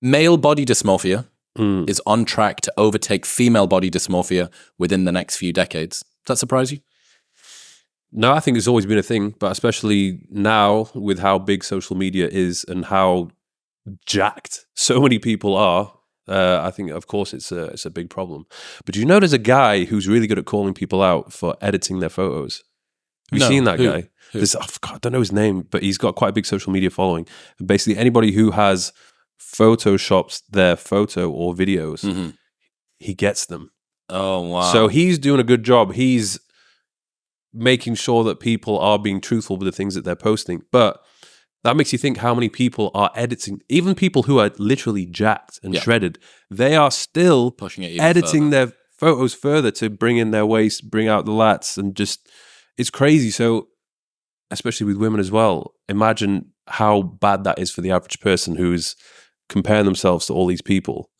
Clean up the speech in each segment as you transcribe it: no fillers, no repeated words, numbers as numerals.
Male body dysmorphia is on track to overtake female body dysmorphia within the next few decades. Does that surprise you? No, I think it's always been a thing, but especially now with how big social media is and how jacked so many people are, I think, of course, it's a big problem. But do you know there's a guy who's really good at calling people out for editing their photos? Have you seen that guy? Who? I don't know his name, but he's got quite a big social media following. And basically, anybody who has photoshops their photo or videos, he gets them. Oh, wow. So he's doing a good job. He's making sure that people are being truthful with the things that they're posting. But that makes you think how many people are editing, even people who are literally jacked and shredded, they are still pushing it, editing their photos further to bring in their waist, bring out the lats, and just, it's crazy. So, especially with women as well, imagine how bad that is for the average person who's comparing themselves to all these people.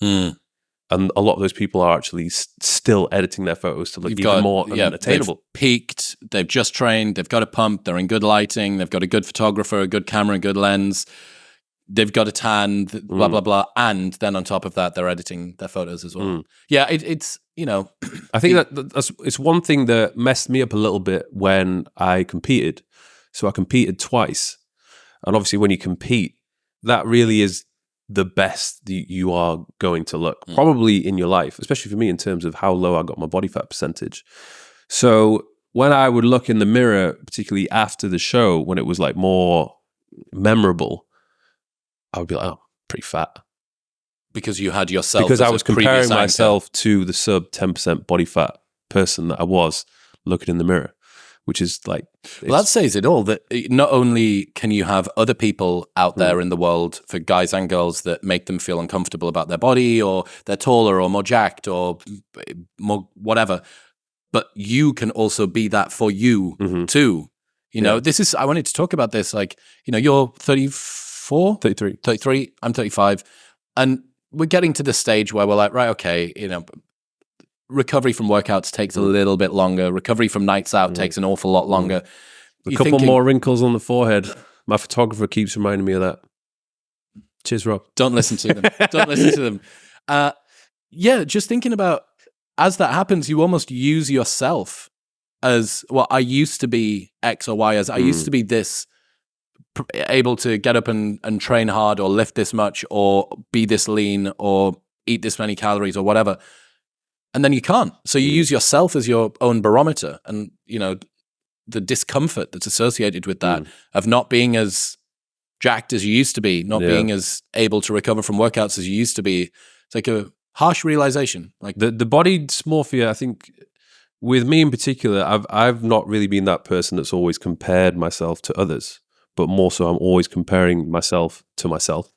And a lot of those people are actually still editing their photos to look even more unattainable. They've peaked, they've just trained, they've got a pump, they're in good lighting, they've got a good photographer, a good camera, a good lens, they've got a tan, blah, blah, blah. And then on top of that, they're editing their photos as well. Yeah, it's, you know. I think it's one thing that messed me up a little bit when I competed. So I competed twice. And obviously when you compete, that really is the best that you are going to look probably in your life, especially for me in terms of how low I got my body fat percentage. So when I would look in the mirror, particularly after the show, when it was like more memorable, I would be like, oh, pretty fat. Because you had yourself. Because I was comparing myself to the sub 10% body fat person that I was looking in the mirror. Which is like... Well, that says it all, that not only can you have other people out there in the world, for guys and girls, that make them feel uncomfortable about their body, or they're taller or more jacked or more whatever, but you can also be that for you too. You know, this is... I wanted to talk about this, like, you know, you're 34? 33. I'm 35. And we're getting to the stage where we're like, right, okay, you know... Recovery from workouts takes a little bit longer. Recovery from nights out takes an awful lot longer. A couple more wrinkles on the forehead. My photographer keeps reminding me of that. Cheers, Rob. Don't listen to them. Don't listen to them. Yeah, just thinking about, as that happens, you almost use yourself as, well, I used to be X or Y, as I used to be this, able to get up and train hard or lift this much or be this lean or eat this many calories or whatever. And then you can't. So you use yourself as your own barometer. And, you know, the discomfort that's associated with that of not being as jacked as you used to be, not being as able to recover from workouts as you used to be. It's like a harsh realization. Like the body dysmorphia, I think, with me in particular, I've not really been that person that's always compared myself to others, but more so I'm always comparing myself to myself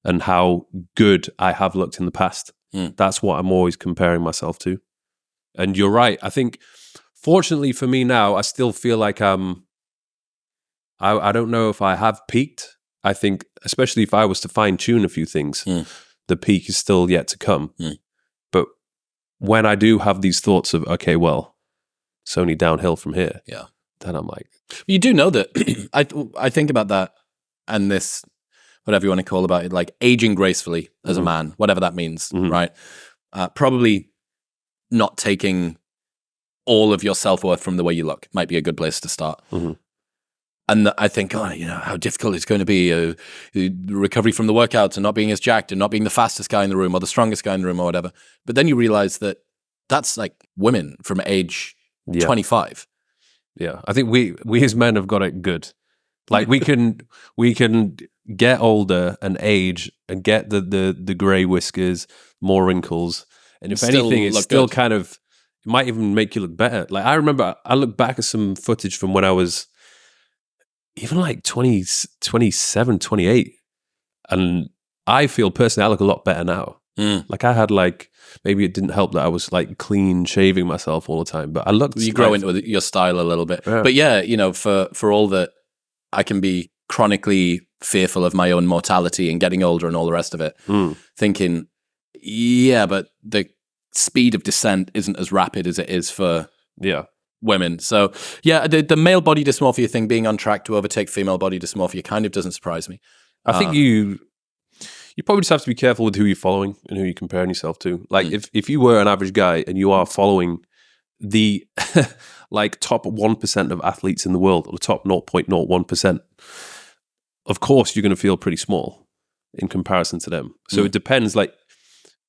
and how good I have looked in the past. That's what I'm always comparing myself to. And you're right. I think, fortunately for me now, I still feel like I don't know if I have peaked. I think, especially if I was to fine tune a few things, the peak is still yet to come. But when I do have these thoughts of, okay, well, it's only downhill from here. Yeah. Then I'm like... You do know that, I think about that and this... whatever you want to call about it, like aging gracefully as a man, whatever that means, right? Probably not taking all of your self-worth from the way you look might be a good place to start. And I think, oh, you know, how difficult it's going to be, recovery from the workouts and not being as jacked and not being the fastest guy in the room or the strongest guy in the room or whatever. But then you realize that that's like women from age 25. Yeah, I think we as men have got it good. Like we can get older and age and get the grey whiskers, more wrinkles, and if anything, it's still good. Kind of, it might even make you look better. Like I remember, I look back at some footage from when I was even like 27, 28, and I feel personally I look a lot better now. Like I had like, maybe it didn't help that I was like clean shaving myself all the time, but I looked. You grow into your style a little bit, but yeah, you know, for all that. I can be chronically fearful of my own mortality and getting older and all the rest of it, thinking, yeah, but the speed of descent isn't as rapid as it is for women. So, yeah, the male body dysmorphia thing being on track to overtake female body dysmorphia kind of doesn't surprise me. I think you you probably just have to be careful with who you're following and who you're comparing yourself to. Like if you were an average guy and you are following the like top 1% of athletes in the world, or the top 0.01%, of course you're going to feel pretty small in comparison to them. So it depends. Like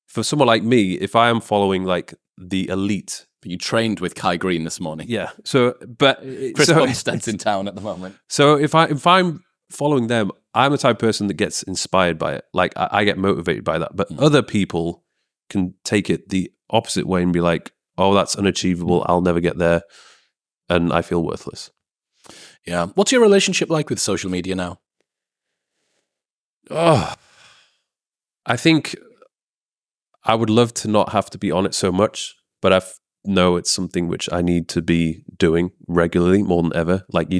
for someone like me, if I am following like the elite, but you trained with Kai Green this morning. Yeah. So, but Chris Bumstead's in town at the moment. So if I'm following them, I'm the type of person that gets inspired by it. Like I get motivated by that. But other people can take it the opposite way and be like, oh, that's unachievable. I'll never get there. And I feel worthless. Yeah. What's your relationship like with social media now? Oh, I think I would love to not have to be on it so much, but I know it's something which I need to be doing regularly more than ever. Like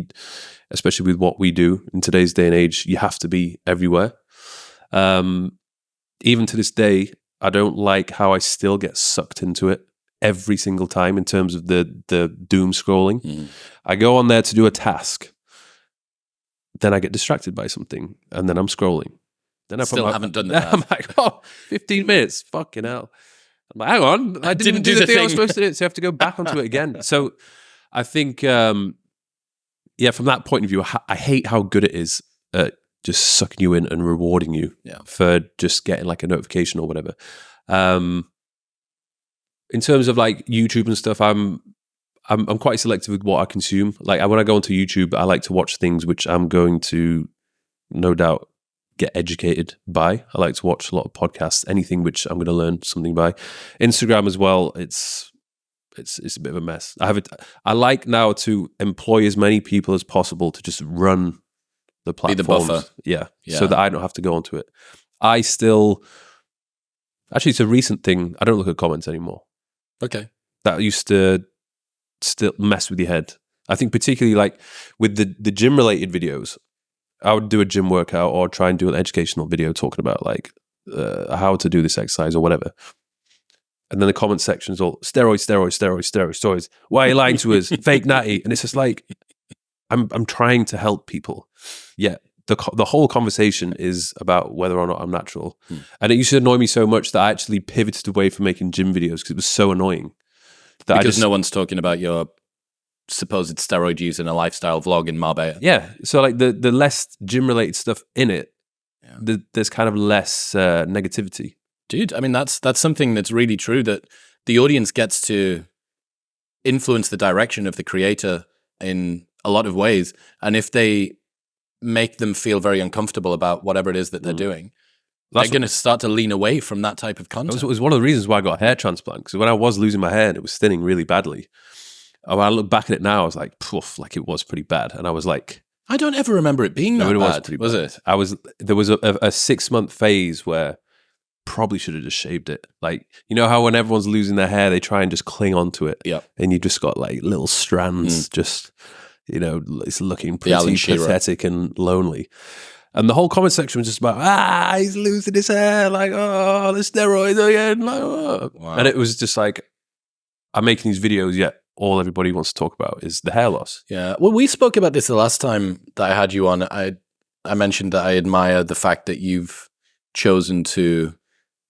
especially with what we do in today's day and age, you have to be everywhere. Even to this day, I don't like how I still get sucked into it every single time in terms of the doom scrolling. I go on there to do a task, then I get distracted by something, and then I'm scrolling. Then I still haven't done that. I'm like, 15 minutes, fucking hell. I'm like, hang on, I didn't do the thing I was supposed to do, so I have to go back onto it again. So I think, from that point of view, I hate how good it is at just sucking you in and rewarding you for just getting like a notification or whatever. In terms of like YouTube and stuff, I'm quite selective with what I consume. Like when I go onto YouTube, I like to watch things which I'm going to, no doubt, get educated by. I like to watch a lot of podcasts, anything which I'm going to learn something by. Instagram as well, it's a bit of a mess. I like now to employ as many people as possible to just run the platforms. Be the buffer. Yeah, so that I don't have to go onto it. Actually, it's a recent thing. I don't look at comments anymore. Okay. That used to still mess with your head. I think particularly like with the gym related videos, I would do a gym workout or try and do an educational video talking about like how to do this exercise or whatever. And then the comment section's all steroids. Why are you lying to us? Fake natty. And it's just like, I'm trying to help people. Yeah. The whole conversation is about whether or not I'm natural. And it used to annoy me so much that I actually pivoted away from making gym videos because it was so annoying. Because no one's talking about your supposed steroid use in a lifestyle vlog in Marbella. Yeah. So like the less gym related stuff in it, there's kind of less negativity. Dude, I mean, that's something that's really true, that the audience gets to influence the direction of the creator in a lot of ways. And if they make them feel very uncomfortable about whatever it is that they're doing, they're going to start to lean away from that type of content. It was one of the reasons why I got a hair transplant, because when I was losing my hair and it was thinning really badly, when I look back at it now, I was like, poof, like it was pretty bad. And I was like, I don't ever remember it being that bad. Was pretty bad. Was it? There was a 6-month phase where probably should have just shaved it. Like, you know how when everyone's losing their hair, they try and just cling onto it. Yeah. And you just got like little strands, just, you know, it's looking pretty pathetic and lonely. And the whole comment section was just about, he's losing his hair, like, oh, the steroids again. Like, oh. Wow. And it was just like, I'm making these videos, yet all everybody wants to talk about is the hair loss. Yeah. Well, we spoke about this the last time that I had you on. I mentioned that I admire the fact that you've chosen to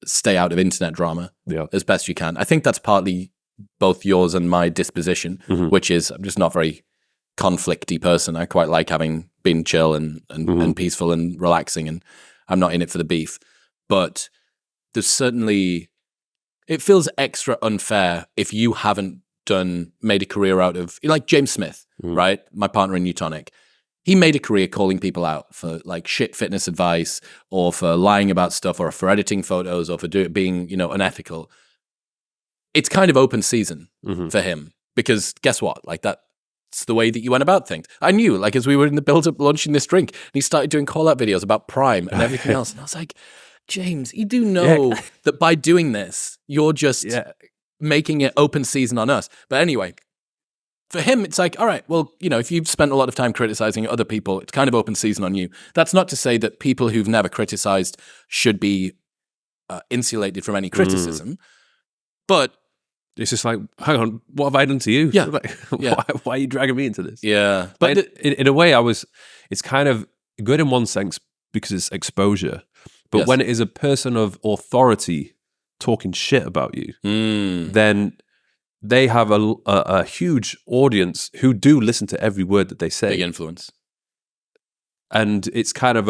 stay out of internet drama as best you can. I think that's partly both yours and my disposition, which is I'm just not very conflicty person. I quite like having been chill and peaceful and relaxing, and I'm not in it for the beef. But there's certainly, it feels extra unfair if you haven't made a career out of, like James Smith, right? My partner in Newtonic. He made a career calling people out for like shit fitness advice, or for lying about stuff, or for editing photos, or for being, you know, unethical. It's kind of open season for him, because guess what? Like that's the way that you went about things. I knew, like, as we were in the build-up launching this drink, and he started doing call-out videos about Prime and everything else. And I was like, James, you do know that by doing this, you're just making it open season on us. But anyway, for him, it's like, all right, well, you know, if you've spent a lot of time criticizing other people, it's kind of open season on you. That's not to say that people who've never criticized should be insulated from any criticism. But it's just like, hang on, what have I done to you? Yeah. Like, why are you dragging me into this? Yeah. But in a way, it's kind of good in one sense because it's exposure. But Yes. when it is a person of authority talking shit about you, then they have a huge audience who do listen to every word that they say. Big influence. And it's kind of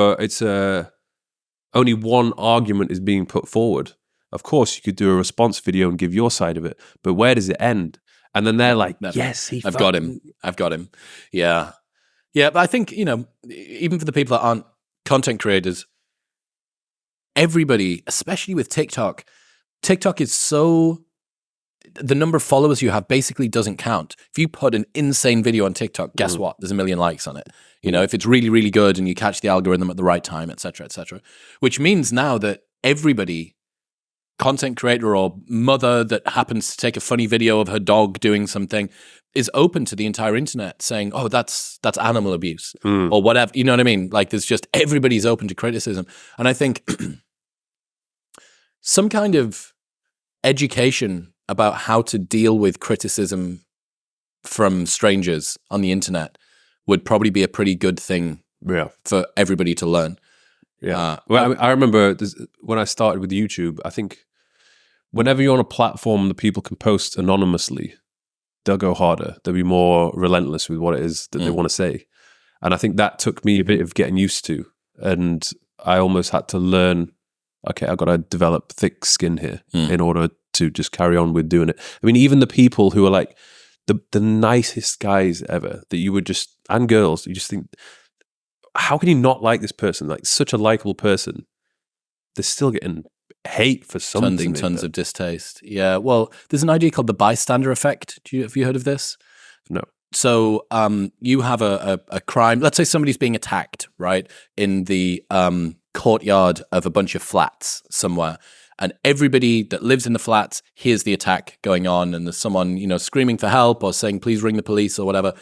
only one argument is being put forward. Of course, you could do a response video and give your side of it, but where does it end? And then they're like, Never. yes, I've got him. Yeah. Yeah, but I think, even for the people that aren't content creators, everybody, especially with TikTok is so... The number of followers you have basically doesn't count. If you put an insane video on TikTok, guess what? There's 1 million likes on it. If it's really, really good and you catch the algorithm at the right time, et cetera, which means now that everybody, content creator or mother that happens to take a funny video of her dog doing something, is open to the entire internet saying, oh, that's animal abuse or whatever. You know what I mean? Like there's just, everybody's open to criticism. And I think some kind of education about how to deal with criticism from strangers on the internet would probably be a pretty good thing for everybody to learn. Yeah. I remember when I started with YouTube, I think whenever you're on a platform that people can post anonymously, they'll go harder. They'll be more relentless with what it is that they want to say. And I think that took me a bit of getting used to. And I almost had to learn, okay, I've got to develop thick skin here in order to just carry on with doing it. I mean, even the people who are like the nicest guys ever that you would just, and girls, you just think, how can you not like this person? Like such a likable person. They're still getting hate for something. Tons of distaste. Yeah. Well, there's an idea called the bystander effect. Have you heard of this? No. So you have a crime. Let's say somebody's being attacked, right, in the courtyard of a bunch of flats somewhere. And everybody that lives in the flats hears the attack going on, and there's someone, screaming for help or saying, please ring the police or whatever.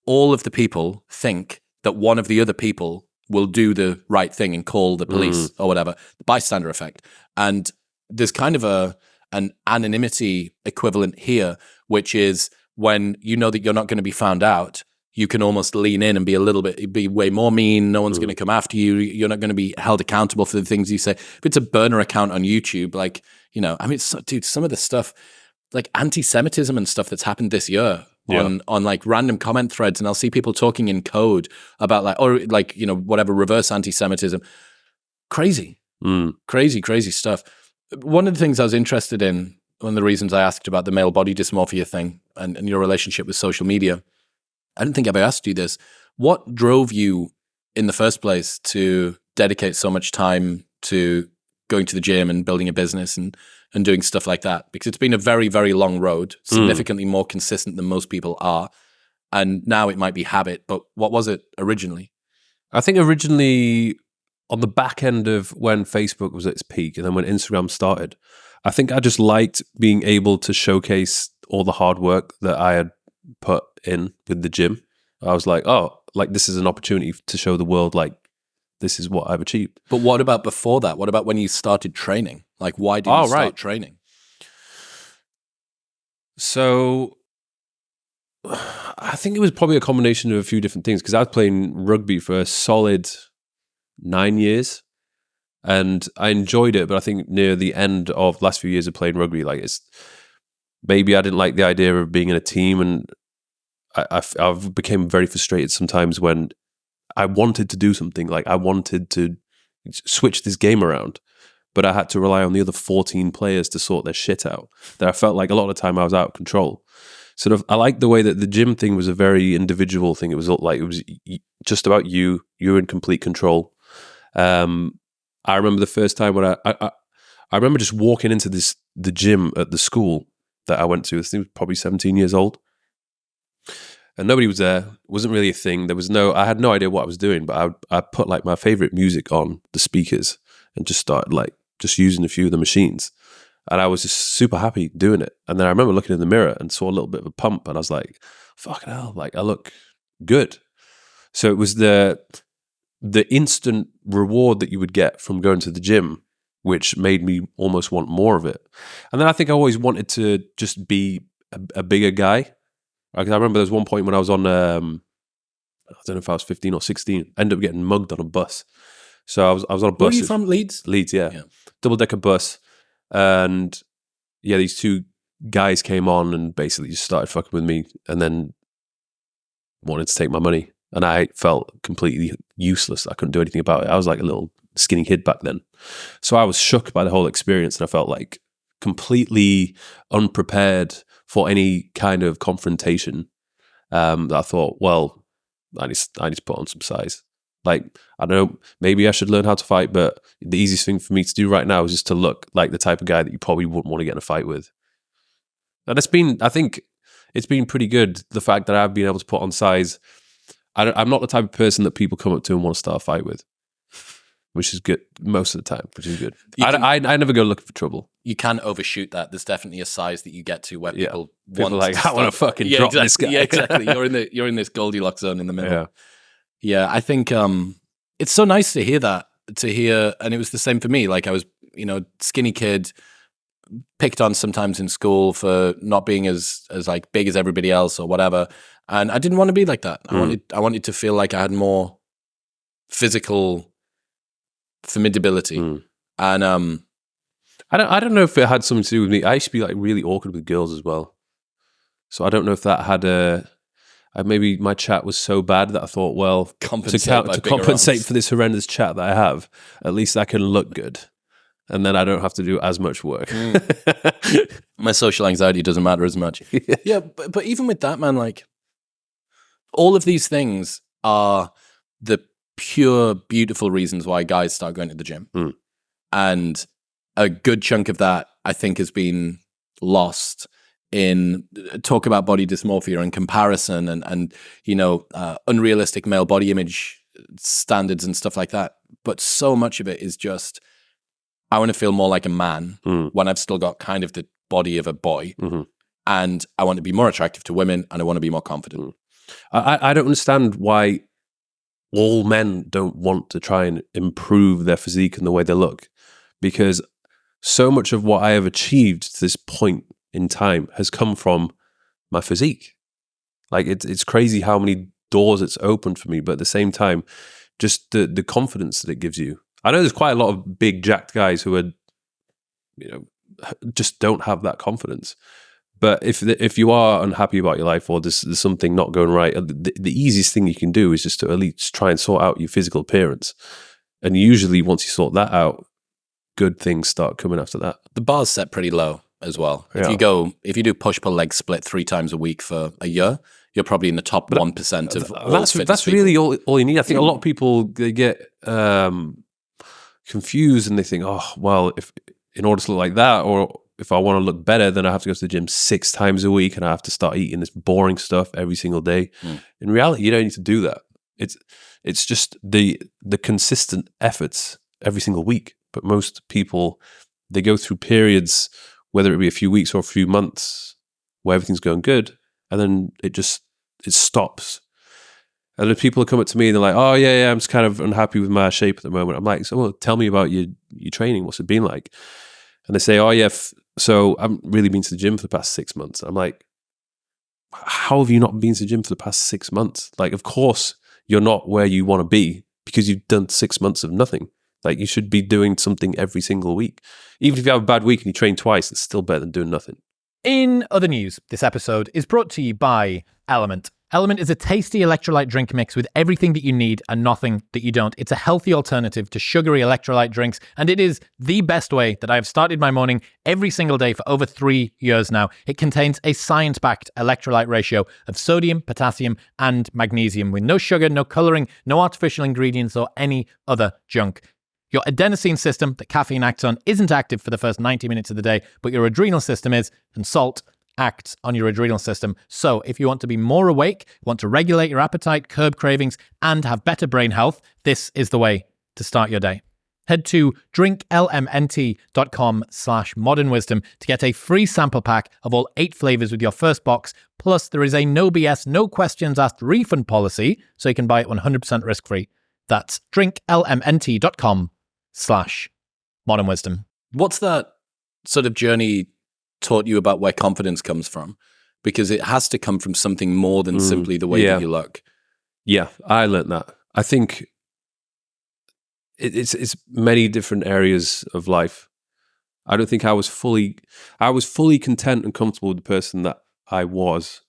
All of the people think that one of the other people will do the right thing and call the police or whatever. The bystander effect. And there's kind of an anonymity equivalent here, which is when you know that you're not going to be found out, you can almost lean in and be way more mean. No one's going to come after you. You're not going to be held accountable for the things you say. If it's a burner account on YouTube, like, dude, some of the stuff, like anti-Semitism and stuff that's happened this year on like random comment threads, and I'll see people talking in code about whatever reverse anti-Semitism. Crazy stuff. One of the things I was interested in, one of the reasons I asked about the male body dysmorphia thing and your relationship with social media, I don't think I've asked you this. What drove you in the first place to dedicate so much time to going to the gym and building a business and doing stuff like that? Because it's been a very, very long road, significantly more consistent than most people are. And now it might be habit, but what was it originally? I think originally on the back end of when Facebook was at its peak and then when Instagram started, I think I just liked being able to showcase all the hard work that I had put in with the gym. I was like, oh, like this is an opportunity to show the world, like, this is what I've achieved. But what about before that? What about when you started training? Like, why did you start training? So I think it was probably a combination of a few different things, because I was playing rugby for a solid 9 years and I enjoyed it. But I think near the end of the last few years of playing rugby, like maybe I didn't like the idea of being in a team, and I've became very frustrated sometimes when I wanted to do something, like I wanted to switch this game around, but I had to rely on the other 14 players to sort their shit out. That I felt like a lot of the time I was out of control. Sort of, I liked the way that the gym thing was a very individual thing. It was like, it was just about you. You're in complete control. I remember the first time when I remember just walking into the gym at the school that I went to. I think I was probably 17 years old. And nobody was there. It wasn't really a thing. I had no idea what I was doing, but I put like my favorite music on the speakers and just started like just using a few of the machines. And I was just super happy doing it. And then I remember looking in the mirror and saw a little bit of a pump, and I was like, fucking hell, like I look good. So it was the instant reward that you would get from going to the gym, which made me almost want more of it. And then I think I always wanted to just be a bigger guy. I remember there was one point when I was on, I don't know if I was 15 or 16, ended up getting mugged on a bus. So I was on a bus. Where are you from? Leeds? Leeds, yeah. Double-decker bus. And yeah, these two guys came on and basically just started fucking with me and then wanted to take my money. And I felt completely useless. I couldn't do anything about it. I was like a little skinny kid back then. So I was shook by the whole experience and I felt like completely unprepared for any kind of confrontation. That I thought, well, I need to put on some size. Like, I don't know, maybe I should learn how to fight, but the easiest thing for me to do right now is just to look like the type of guy that you probably wouldn't want to get in a fight with. And I think it's been pretty good, the fact that I've been able to put on size. I'm not the type of person that people come up to and want to start a fight with, which is good most of the time, which is good. I never go looking for trouble. You can overshoot that. There's definitely a size that you get to where people want like, I want to fucking drop this guy. Yeah, exactly. You're in this Goldilocks zone in the middle. Yeah, I think it's so nice to hear that. And it was the same for me. Like I was, skinny kid, picked on sometimes in school for not being as like big as everybody else or whatever. And I didn't want to be like that. I wanted to feel like I had more physical formidability. And I don't know if it had something to do with me. I used to be like really awkward with girls as well. So I don't know if that had maybe my chat was so bad that I thought, well, to compensate for this horrendous chat that I have, at least I can look good. And then I don't have to do as much work. My social anxiety doesn't matter as much. Yeah, but even with that, man, like all of these things are the pure, beautiful reasons why guys start going to the gym. And a good chunk of that, I think, has been lost in talk about body dysmorphia and comparison and unrealistic male body image standards and stuff like that. But so much of it is just, I want to feel more like a man when I've still got kind of the body of a boy. And I want to be more attractive to women and I want to be more confident. I don't understand why all men don't want to try and improve their physique and the way they look, because so much of what I have achieved to this point in time has come from my physique. Like it's crazy how many doors it's opened for me, but at the same time, just the confidence that it gives you. I know there's quite a lot of big jacked guys who are, just don't have that confidence. But if you are unhappy about your life or there's something not going right, the easiest thing you can do is just to at least try and sort out your physical appearance. And usually once you sort that out, good things start coming after that. The bar's set pretty low as well. If you do push-pull leg split 3 times a week for a year, you're probably in the top 1% of all that's people. Really all you need. I think a lot of people, they get confused and they think, oh, well, if in order to look like that, or if I want to look better, then I have to go to the gym 6 times a week and I have to start eating this boring stuff every single day. In reality, you don't need to do that. It's just the consistent efforts every single week. But most people, they go through periods, whether it be a few weeks or a few months, where everything's going good, and then it stops. And then people come up to me and they're like, oh, yeah, I'm just kind of unhappy with my shape at the moment. I'm like, so well, tell me about your training. What's it been like? And they say, oh, yeah, so I haven't really been to the gym for the past 6 months. I'm like, how have you not been to the gym for the past 6 months? Like, of course, you're not where you want to be because you've done 6 months of nothing. Like, you should be doing something every single week. Even if you have a bad week and you train twice, it's still better than doing nothing. In other news, this episode is brought to you by Element. Element is a tasty electrolyte drink mix with everything that you need and nothing that you don't. It's a healthy alternative to sugary electrolyte drinks, and it is the best way that I have started my morning every single day for over 3 years now. It contains a science-backed electrolyte ratio of sodium, potassium, and magnesium with no sugar, no coloring, no artificial ingredients, or any other junk. Your adenosine system that caffeine acts on isn't active for the first 90 minutes of the day, but your adrenal system is, and salt acts on your adrenal system. So if you want to be more awake, want to regulate your appetite, curb cravings, and have better brain health, this is the way to start your day. Head to drinklmnt.com/modernwisdom to get a free sample pack of all 8 flavors with your first box. Plus, there is a no BS, no questions asked refund policy, so you can buy it 100% risk-free. That's drinklmnt.com/modernwisdom. What's that sort of journey taught you about where confidence comes from? Because it has to come from something more than simply the way that you look. Yeah, I learned that. I think it's many different areas of life. I don't think I was fully content and comfortable with the person that I was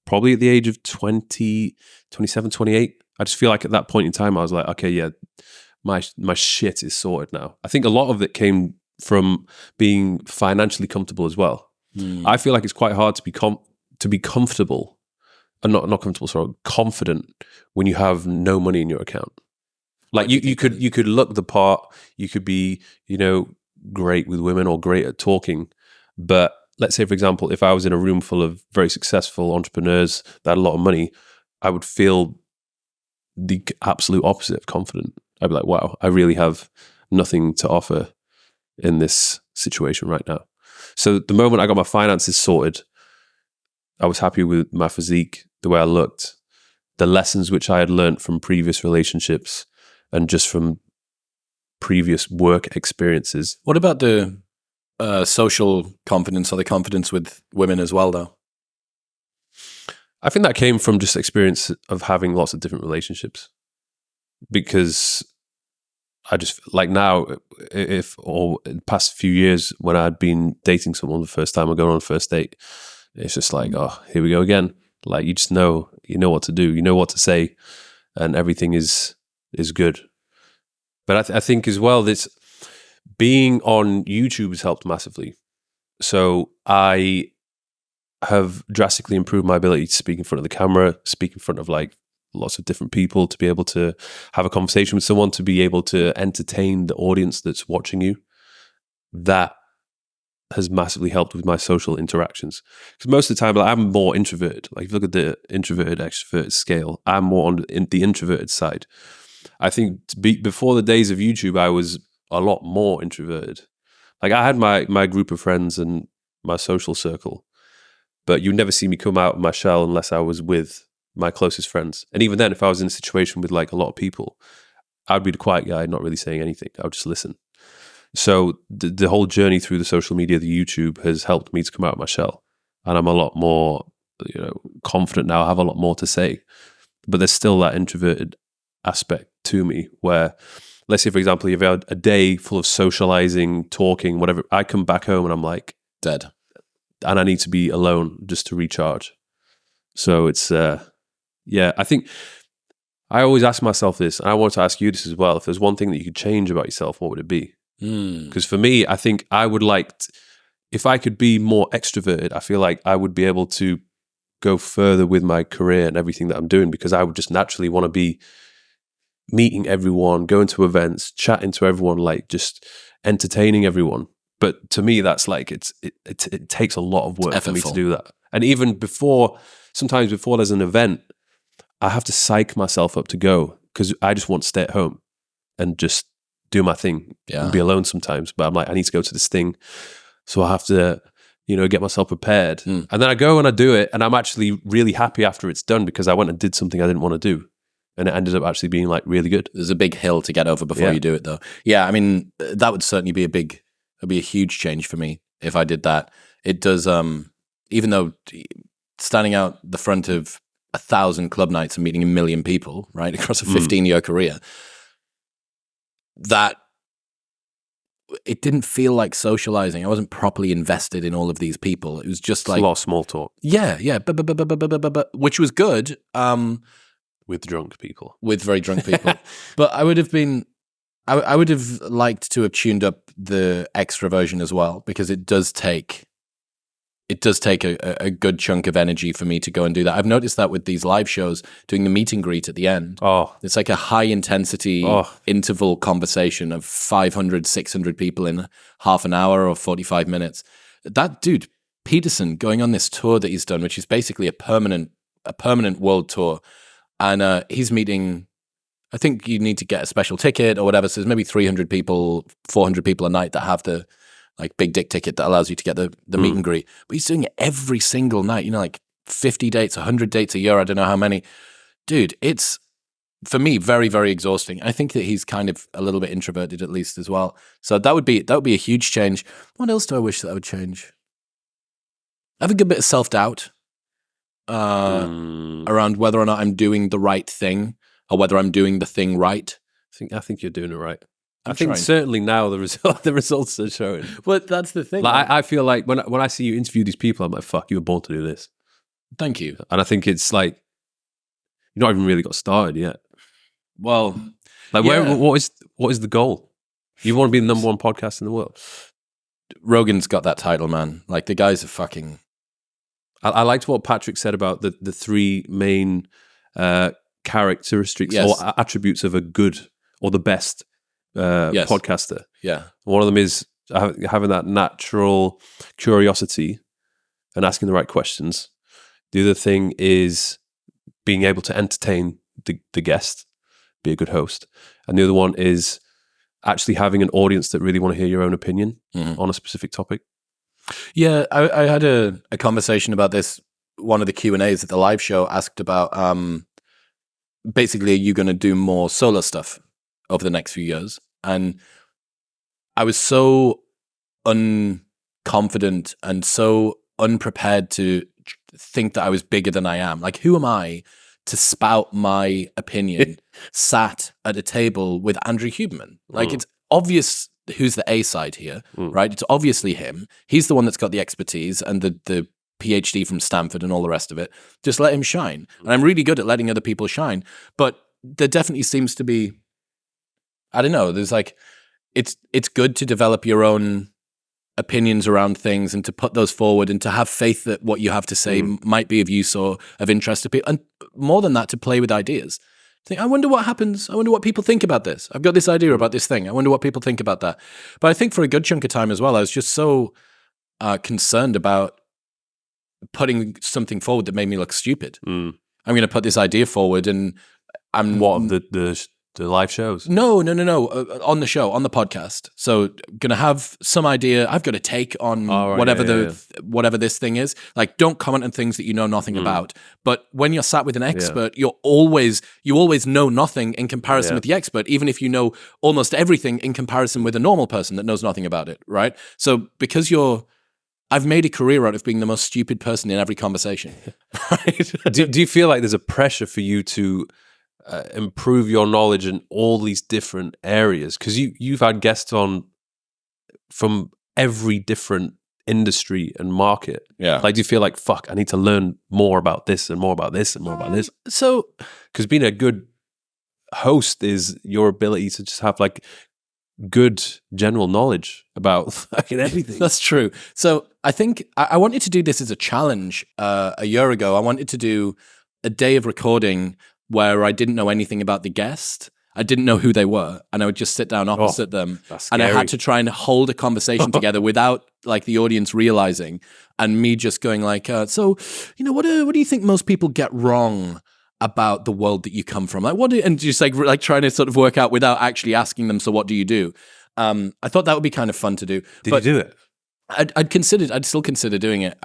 probably at the age of 20, 27, 28. I just feel like at that point in time, I was like, okay, yeah, my shit is sorted now. I think a lot of it came from being financially comfortable as well. I feel like it's quite hard to be comfortable, and not comfortable, sorry, confident when you have no money in your account. Like you could look the part, you could be, great with women or great at talking, but let's say, for example, if I was in a room full of very successful entrepreneurs that had a lot of money, I would feel the absolute opposite of confident. I'd be like, wow, I really have nothing to offer in this situation right now. So the moment I got my finances sorted, I was happy with my physique, the way I looked, the lessons which I had learned from previous relationships and just from previous work experiences. What about the social confidence or the confidence with women as well, though? I think that came from just experience of having lots of different relationships. Because I just, like now, in the past few years when I'd been dating someone the first time or going on a first date, it's just like, oh, here we go again. Like you just know what to do, you know what to say, and everything is good. But I think as well, this being on YouTube has helped massively. So I have drastically improved my ability to speak in front of the camera, speak in front of like lots of different people, to be able to have a conversation with someone, to be able to entertain the audience that's watching you. That has massively helped with my social interactions. Because most of the time, like, I'm more introverted. Like if you look at the introverted extroverted scale, I'm more on the introverted side. I think before the days of YouTube, I was a lot more introverted. Like I had my group of friends and my social circle, but you'd never see me come out of my shell unless I was with my closest friends. And even then, if I was in a situation with like a lot of people, I'd be the quiet guy, not really saying anything. I would just listen. So the whole journey through the social media, the YouTube, has helped me to come out of my shell. And I'm a lot more, confident now. I have a lot more to say. But there's still that introverted aspect to me where, let's say, for example, you've had a day full of socializing, talking, whatever. I come back home and I'm like dead. And I need to be alone just to recharge. So it's, I think I always ask myself this, and I want to ask you this as well. If there's one thing that you could change about yourself, what would it be? Because for me, I think I would if I could be more extroverted, I feel like I would be able to go further with my career and everything that I'm doing, because I would just naturally want to be meeting everyone, going to events, chatting to everyone, like just entertaining everyone. But to me, that's like, it takes a lot of work for me to do that. And even sometimes before there's an event, I have to psych myself up to go, because I just want to stay at home and just do my thing and be alone sometimes. But I'm like, I need to go to this thing. So I have to, get myself prepared. And then I go and I do it. And I'm actually really happy after it's done, because I went and did something I didn't want to do. And it ended up actually being like really good. There's a big hill to get over before you do it, though. Yeah, I mean, that would certainly be a huge change for me if I did that. It does, even though standing out the front of 1,000 club nights and meeting 1 million people, right, across a 15-year career, that it didn't feel like socializing. I wasn't properly invested in all of these people. It was just like a lot of small talk. Yeah, which was good. With drunk people. With very drunk people. But I would have liked to have tuned up the extroversion as well, because it does take a good chunk of energy for me to go and do that. I've noticed that with these live shows, doing the meet and greet at the end. Oh, it's like a high intensity interval conversation of 500, 600 people in half an hour or 45 minutes. That dude, Peterson, going on this tour that he's done, which is basically a permanent world tour. And he's meeting, I think you need to get a special ticket or whatever. So there's maybe 300 people, 400 people a night that have the like big dick ticket that allows you to get the meet and greet. But he's doing it every single night, like 50 dates, 100 dates a year. I don't know how many. Dude, it's, for me, very, very exhausting. I think that he's kind of a little bit introverted at least as well. So that would be a huge change. What else do I wish that I would change? I have a good bit of self-doubt. Around whether or not I'm doing the right thing or whether I'm doing the thing right. I think you're doing it right. I think trying. certainly now the results are showing. But that's the thing. Like I feel like when I see you interview these people, I'm like, fuck, you were born to do this. Thank you. And I think it's like you've not even really got started yet. Well, Like, yeah. what is the goal? You want to be the number one podcast in the world. Rogan's got that title, man. Like, the guy's a fucking... I liked what Patrick said about the three main characteristics Yes. or attributes of a good or the best Yes. podcaster. Yeah. One of them is having that natural curiosity and asking the right questions. The other thing is being able to entertain the guest, be a good host. And the other one is actually having an audience that really want to hear your own opinion on a specific topic. Yeah, I had a conversation about this. One of the Q&As at the live show asked about, basically, are you going to do more solo stuff over the next few years? And I was so unconfident and so unprepared to think that I was bigger than I am. Like, who am I to spout my opinion sat at a table with Andrew Huberman? Like, it's obvious who's the A side here, right? It's obviously him. He's the one that's got the expertise and the PhD from Stanford and all the rest of it. Just let him shine. And I'm really good at letting other people shine. But there definitely seems to be, I don't know, there's like, it's good to develop your own opinions around things and to put those forward and to have faith that what you have to say might be of use or of interest to people. And more than that, to play with ideas. Think, I wonder what happens. I wonder what people think about this. I've got this idea about this thing. I wonder what people think about that. But I think for a good chunk of time as well, I was just so concerned about putting something forward that made me look stupid. I'm going to put this idea forward and I'm... What, the live shows? No. On the show, on the podcast. So going to have some idea. I've got a take on whatever this thing is. Like, don't comment on things that you know nothing about. But when you're sat with an expert, you always know nothing in comparison with the expert, even if you know almost everything in comparison with a normal person that knows nothing about it, right? So because I've made a career out of being the most stupid person in every conversation. Right? Do you feel like there's a pressure for you to improve your knowledge in all these different areas? Because you've had guests on from every different industry and market. Yeah. Like, do you feel like, fuck, I need to learn more about this and more about this and more about this? So, because being a good host is your ability to just have like good general knowledge about fucking everything. That's true. So I think I wanted to do this as a challenge a year ago. I wanted to do a day of recording where I didn't know anything about the guest. I didn't know who they were, and I would just sit down opposite them, and I had to try and hold a conversation together without like the audience realizing, and me just going like, so, you know, what do you think most people get wrong about the world that you come from? Like, and just like trying to sort of work out without actually asking them, so what do you do? I thought that would be kind of fun to do. Did you do it? I'd still consider doing it.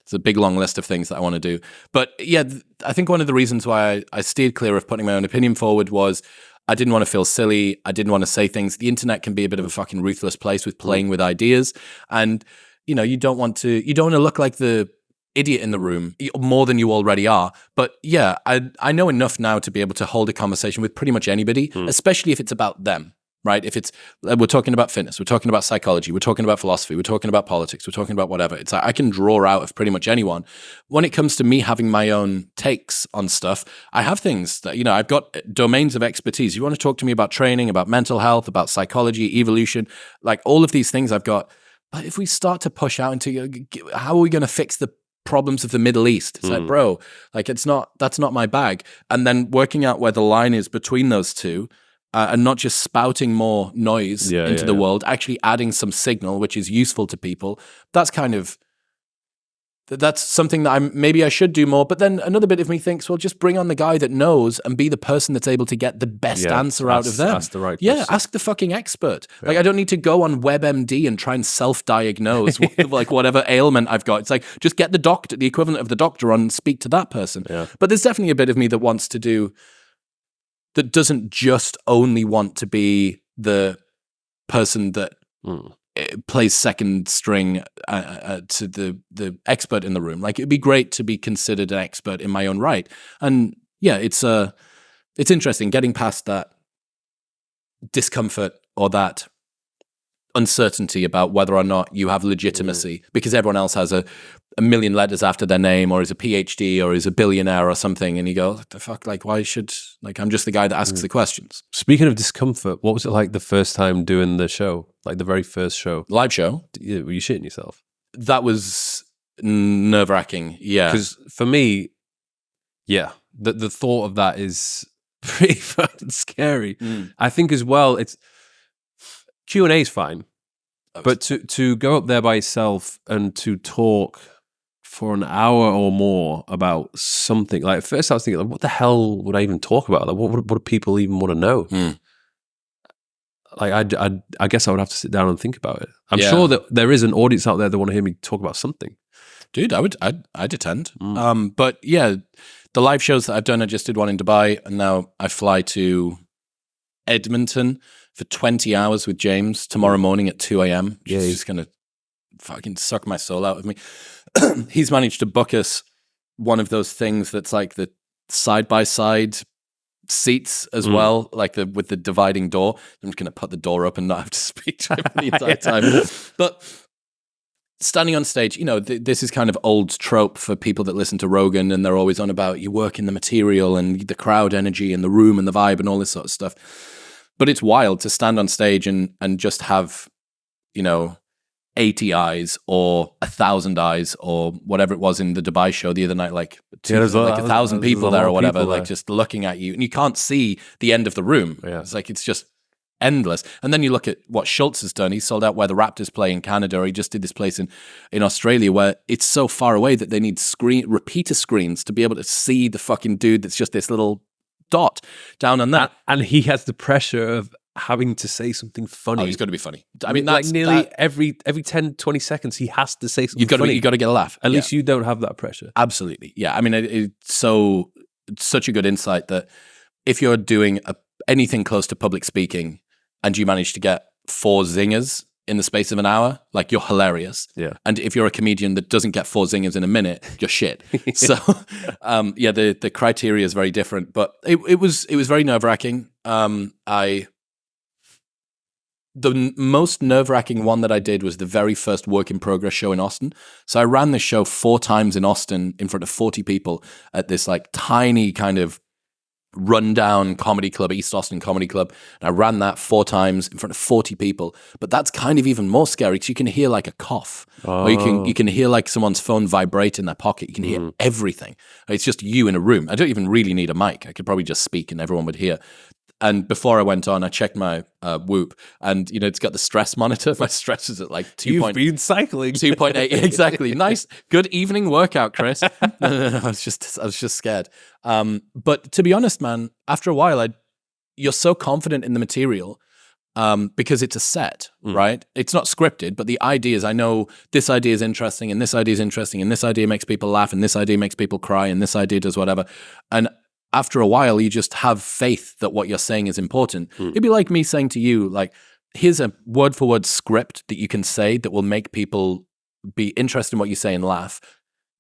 It's a big long list of things that I want to do. But yeah, I think one of the reasons why I steered clear of putting my own opinion forward was I didn't want to feel silly. I didn't want to say things. The internet can be a bit of a fucking ruthless place with playing with ideas. And, you know, you don't want to look like the idiot in the room more than you already are. But yeah, I know enough now to be able to hold a conversation with pretty much anybody, especially if it's about them. Right? If it's, we're talking about fitness, we're talking about psychology, we're talking about philosophy, we're talking about politics, we're talking about whatever. It's like I can draw out of pretty much anyone. When it comes to me having my own takes on stuff, I have things that, you know, I've got domains of expertise. You want to talk to me about training, about mental health, about psychology, evolution, like all of these things I've got. But if we start to push out into how are we going to fix the problems of the Middle East? It's like, bro, like that's not my bag. And then working out where the line is between those two. And not just spouting more noise into the world, actually adding some signal, which is useful to people. That's something that maybe I should do more. But then another bit of me thinks, well, just bring on the guy that knows and be the person that's able to get the best answer out of them. Ask the right person. Ask the fucking expert. Yeah. Like, I don't need to go on WebMD and try and self-diagnose like whatever ailment I've got. It's like, just get the doctor, the equivalent of the doctor on and speak to that person. Yeah. But there's definitely a bit of me that wants to do, that doesn't just only want to be the person that plays second string to the expert in the room. Like, it'd be great to be considered an expert in my own right. And yeah, it's interesting getting past that discomfort or that uncertainty about whether or not you have legitimacy because everyone else has a million letters after their name or is a PhD or is a billionaire or something, and you go, what the fuck, like, why should, like, I'm just the guy that asks the questions. Speaking of discomfort, what was it like the first time doing the show, like the very first show? Live show? Were you shitting yourself? That was nerve-wracking, yeah. Because for me, yeah, the thought of that is pretty fucking scary. I think as well, it's Q&A is fine, but to go up there by yourself and to talk for an hour or more about something, like at first I was thinking, like, what the hell would I even talk about? Like, what do people even want to know? Like, I guess I would have to sit down and think about it. I'm sure that there is an audience out there that want to hear me talk about something. Dude, I'd attend. But yeah, the live shows that I've done, I just did one in Dubai, and now I fly to Edmonton for 20 hours with James tomorrow morning at 2 a.m. Yeah, He's just going to fucking suck my soul out of me. He's managed to book us one of those things that's like the side-by-side seats as well, like with the dividing door. I'm just going to put the door up and not have to speak to him the entire time. But standing on stage, you know, this is kind of old trope for people that listen to Rogan, and they're always on about you work in the material and the crowd energy and the room and the vibe and all this sort of stuff. But it's wild to stand on stage and just have, you know, 80 eyes or 1,000 eyes or whatever it was in the Dubai show the other night, like, there's like 1,000 people there or whatever, like there. just looking at you, and you can't see the end of the room. Yeah. It's like, it's just endless. And then you look at what Schultz has done. He sold out where the Raptors play in Canada, or he just did this place in Australia where it's so far away that they need repeater screens to be able to see the fucking dude that's just this little dot down on that. And he has the pressure of having to say something funny. Oh, he's got to be funny. I mean, like that's nearly every 10, 20 seconds, he has to say something funny. You've got to get a laugh. At least you don't have that pressure. Absolutely. Yeah. I mean, it's such a good insight that if you're doing anything close to public speaking and you manage to get 4 zingers in the space of an hour, like, you're hilarious. Yeah. And if you're a comedian that doesn't get 4 zingers in a minute, you're shit. So, the criteria is very different, but it was very nerve-wracking. The most nerve-wracking one that I did was the very first Work in Progress show in Austin. So I ran this show 4 times in Austin in front of 40 people at this like tiny kind of rundown comedy club, East Austin Comedy Club. And I ran that 4 times in front of 40 people. But that's kind of even more scary because you can hear like a cough. Or you can hear like someone's phone vibrate in their pocket. You can hear everything. It's just you in a room. I don't even really need a mic. I could probably just speak and everyone would hear. And before I went on, I checked my Whoop, and you know, it's got the stress monitor. My stress is at like 2. You've been cycling 2.8. Exactly. Nice, good evening workout, Chris. No. I was just scared. But to be honest, man, after a while, you're so confident in the material because it's a set, right? It's not scripted, but the ideas, I know this idea is interesting, and this idea is interesting, and this idea makes people laugh, and this idea makes people cry, and this idea does whatever, and after a while, you just have faith that what you're saying is important. It'd be like me saying to you, like, here's a word-for-word script that you can say that will make people be interested in what you say and laugh.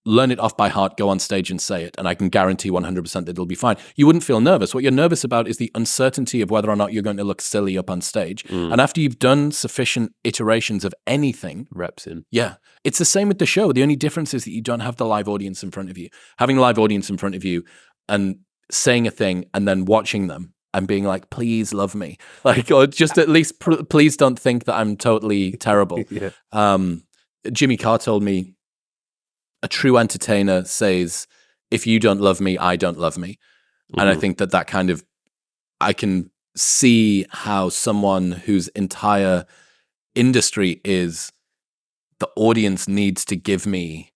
Learn it off by heart, go on stage and say it, and I can guarantee 100% that it'll be fine. You wouldn't feel nervous. What you're nervous about is the uncertainty of whether or not you're going to look silly up on stage. And after you've done sufficient iterations of anything... reps in. Yeah. It's the same with the show. The only difference is that you don't have the live audience in front of you. Having a live audience in front of you and saying a thing and then watching them and being like, please love me. Like, or just at least please don't think that I'm totally terrible. Jimmy Carr told me, a true entertainer says, if you don't love me, I don't love me. And I think that kind of, I can see how someone whose entire industry is the audience needs to give me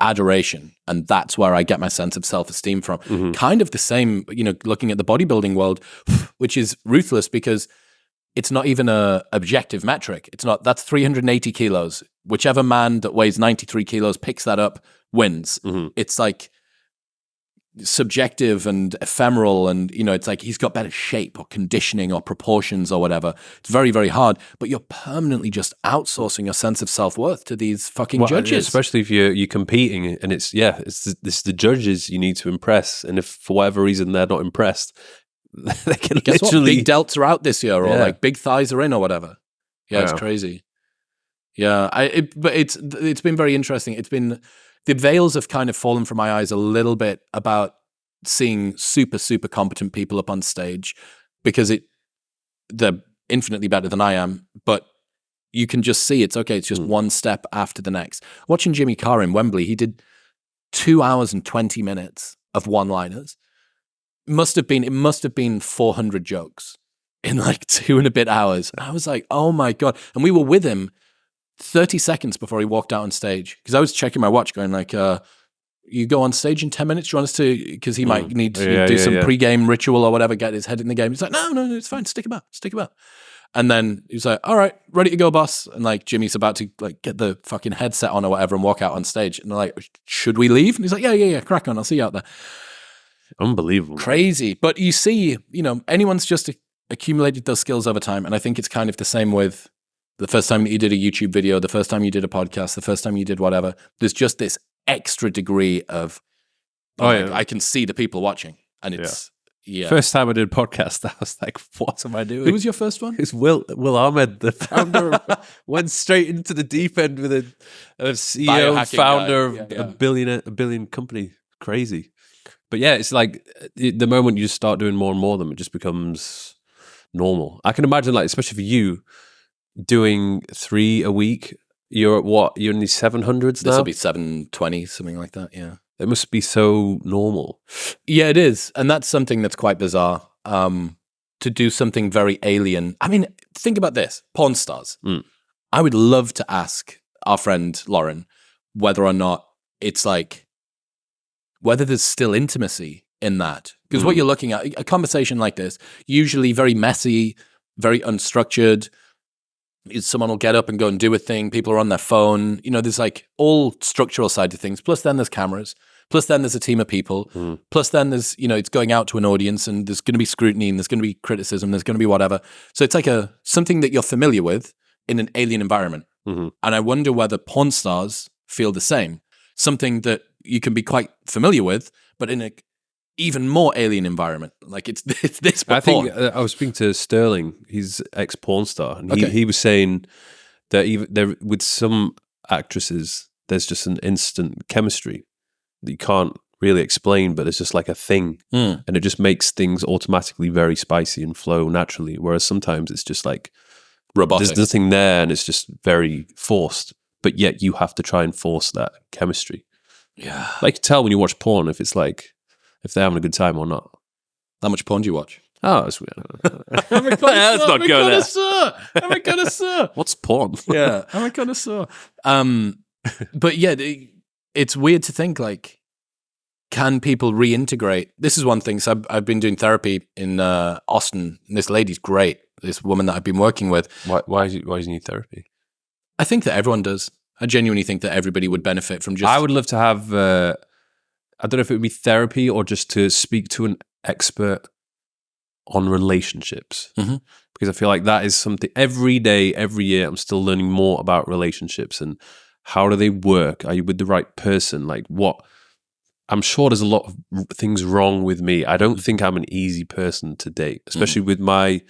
adoration, and that's where I get my sense of self-esteem from. Kind of the same, you know, looking at the bodybuilding world, which is ruthless because it's not even a objective metric. It's not, that's 380 kilos. Whichever man that weighs 93 kilos picks that up wins. It's like subjective and ephemeral, and you know, it's like he's got better shape or conditioning or proportions or whatever. It's very, very hard, but you're permanently just outsourcing your sense of self-worth to these fucking judges. Especially if you're competing, and it's the judges you need to impress, and if for whatever reason they're not impressed, they can Guess what? literally. Big delts are out this year, or Yeah. like big thighs are in, or whatever. Yeah, it's Wow. crazy. Yeah, but it's been very interesting. It's been the veils have kind of fallen from my eyes a little bit about seeing super competent people up on stage, because they're infinitely better than I am, but you can just see it's just one step after the next. Watching Jimmy Carr in Wembley, he did 2 hours and 20 minutes of one-liners. It must have been 400 jokes in like 2 and a bit hours. And I was like, oh my God. And we were with him 30 seconds before he walked out on stage, because I was checking my watch going like, you go on stage in 10 minutes, you want us to, because he might need to do some pre-game ritual or whatever, get his head in the game. He's like, no, it's fine, stick about. And then he's like, all right, ready to go, boss. And like Jimmy's about to like get the fucking headset on or whatever and walk out on stage. And they're like, should we leave? And he's like, yeah, crack on, I'll see you out there. Unbelievable. Crazy. But you see, anyone's just accumulated those skills over time. And I think it's kind of the same with the first time that you did a YouTube video, the first time you did a podcast, the first time you did whatever. There's just this extra degree of, I can see the people watching. And it's, First time I did a podcast, I was like, what am I doing? Who was your first one? It's Will Ahmed, the founder. Went straight into the deep end with a CEO and founder of a billion company. Crazy. But yeah, it's like the moment you start doing more and more of them, it just becomes normal. I can imagine, like, especially for you, doing 3 a week, you're at what? You're in the 700s now? This will be 720, something like that, yeah. It must be so normal. Yeah, it is. And that's something that's quite bizarre. To do something very alien. I mean, think about this. Porn stars. I would love to ask our friend Lauren whether or not it's like, whether there's still intimacy in that. Because what you're looking at, a conversation like this, usually very messy, very unstructured. Someone will get up and go and do a thing. People are on their phone. There's like all structural side to things. Plus then there's cameras. Plus then there's a team of people. Plus then there's, it's going out to an audience, and there's going to be scrutiny, and there's going to be criticism. There's going to be whatever. So it's like something that you're familiar with in an alien environment. And I wonder whether porn stars feel the same. Something that you can be quite familiar with, but in a even more alien environment. Like it's this. I think I was speaking to Sterling. He's ex-porn star, and he was saying that even there with some actresses, there's just an instant chemistry that you can't really explain, but it's just like a thing, and it just makes things automatically very spicy and flow naturally. Whereas sometimes it's just like robotic. There's nothing there, and it's just very forced. But yet you have to try and force that chemistry. Yeah, like you tell when you watch porn if it's like. If they're having a good time or not. How much porn do you watch? Oh, that's weird. Let's not go there. I'm a connoisseur. What's porn? Yeah, I'm a connoisseur. But yeah, it's weird to think like, can people reintegrate? This is one thing. So I've been doing therapy in Austin, and this lady's great. This woman that I've been working with. Why do you need therapy? I think that everyone does. I genuinely think that everybody would benefit from just. I would love to have. I don't know if it would be therapy or just to speak to an expert on relationships. Because I feel like that is something every day, every year, I'm still learning more about relationships and how do they work? Are you with the right person? Like what? I'm sure there's a lot of things wrong with me. I don't think I'm an easy person to date, especially with my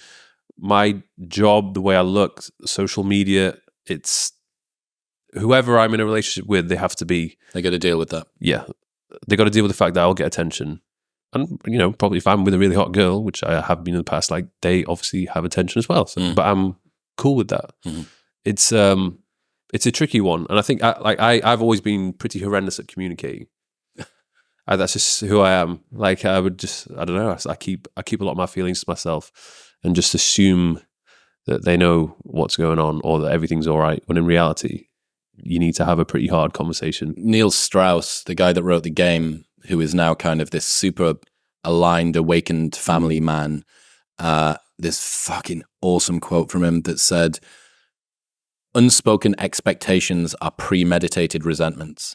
job, the way I look, social media. It's whoever I'm in a relationship with, they have to be. They got to deal with that. Yeah. They got to deal with the fact that I'll get attention. And, probably if I'm with a really hot girl, which I have been in the past, like they obviously have attention as well. So, but I'm cool with that. It's a tricky one. And I think I've always been pretty horrendous at communicating. That's just who I am. Like I would just, I don't know. I keep a lot of my feelings to myself and just assume that they know what's going on or that everything's all right. When in reality, you need to have a pretty hard conversation. Neil Strauss, the guy that wrote The Game, who is now kind of this super aligned, awakened family man, this fucking awesome quote from him that said, unspoken expectations are premeditated resentments.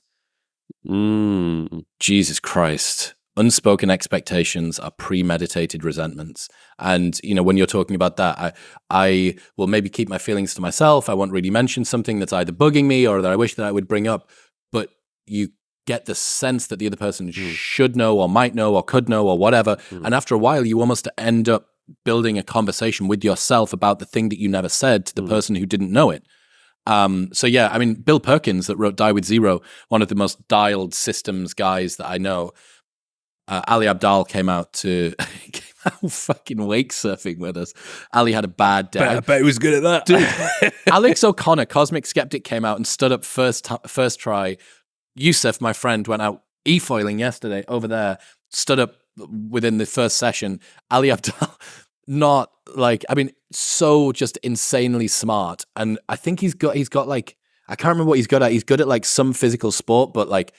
Jesus Christ. Unspoken expectations are premeditated resentments. And, when you're talking about that, I will maybe keep my feelings to myself. I won't really mention something that's either bugging me or that I wish that I would bring up. But you get the sense that the other person should know or might know or could know or whatever. And after a while, you almost end up building a conversation with yourself about the thing that you never said to the person who didn't know it. So yeah, I mean, Bill Perkins that wrote Die with Zero, one of the most dialed systems guys that I know, Ali Abdaal came out fucking wake surfing with us. Ali had a bad day. I bet he was good at that. Dude, Alex O'Connor, Cosmic Skeptic, came out and stood up first try. Yusuf, my friend, went out e-foiling yesterday over there, stood up within the first session. Ali Abdaal, not like, I mean, so just insanely smart. And I think he's got like, I can't remember what he's good at. He's good at like some physical sport, but like,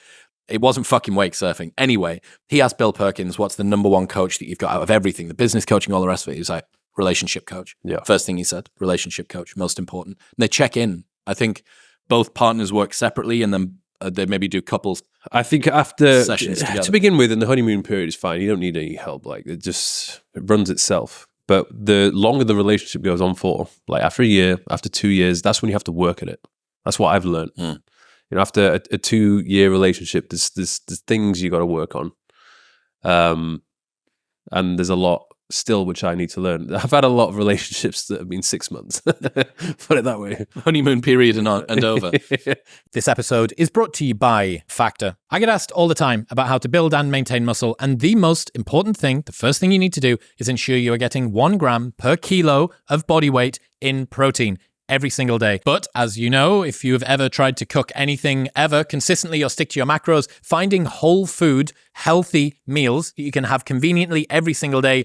it wasn't fucking wake surfing. Anyway, he asked Bill Perkins, what's the number one coach that you've got out of everything? The business coaching, all the rest of it. He was like, relationship coach. Yeah. First thing he said, relationship coach, most important. And they check in. I think both partners work separately and then they maybe do couples. I think after sessions together. To begin with, in the honeymoon period is fine. You don't need any help. Like it runs itself. But the longer the relationship goes on for, like after a year, after 2 years, that's when you have to work at it. That's what I've learned. You know, after a 2-year relationship, there's things you got to work on, and there's a lot still which I need to learn. I've had a lot of relationships that have been 6 months. Put it that way. Honeymoon period and over. This episode is brought to you by Factor. I get asked all the time about how to build and maintain muscle, and the most important thing, the first thing you need to do, is ensure you are getting 1 gram per kilo of body weight in protein every single day. But as you know, if you have ever tried to cook anything ever consistently or stick to your macros, finding whole food, healthy meals that you can have conveniently every single day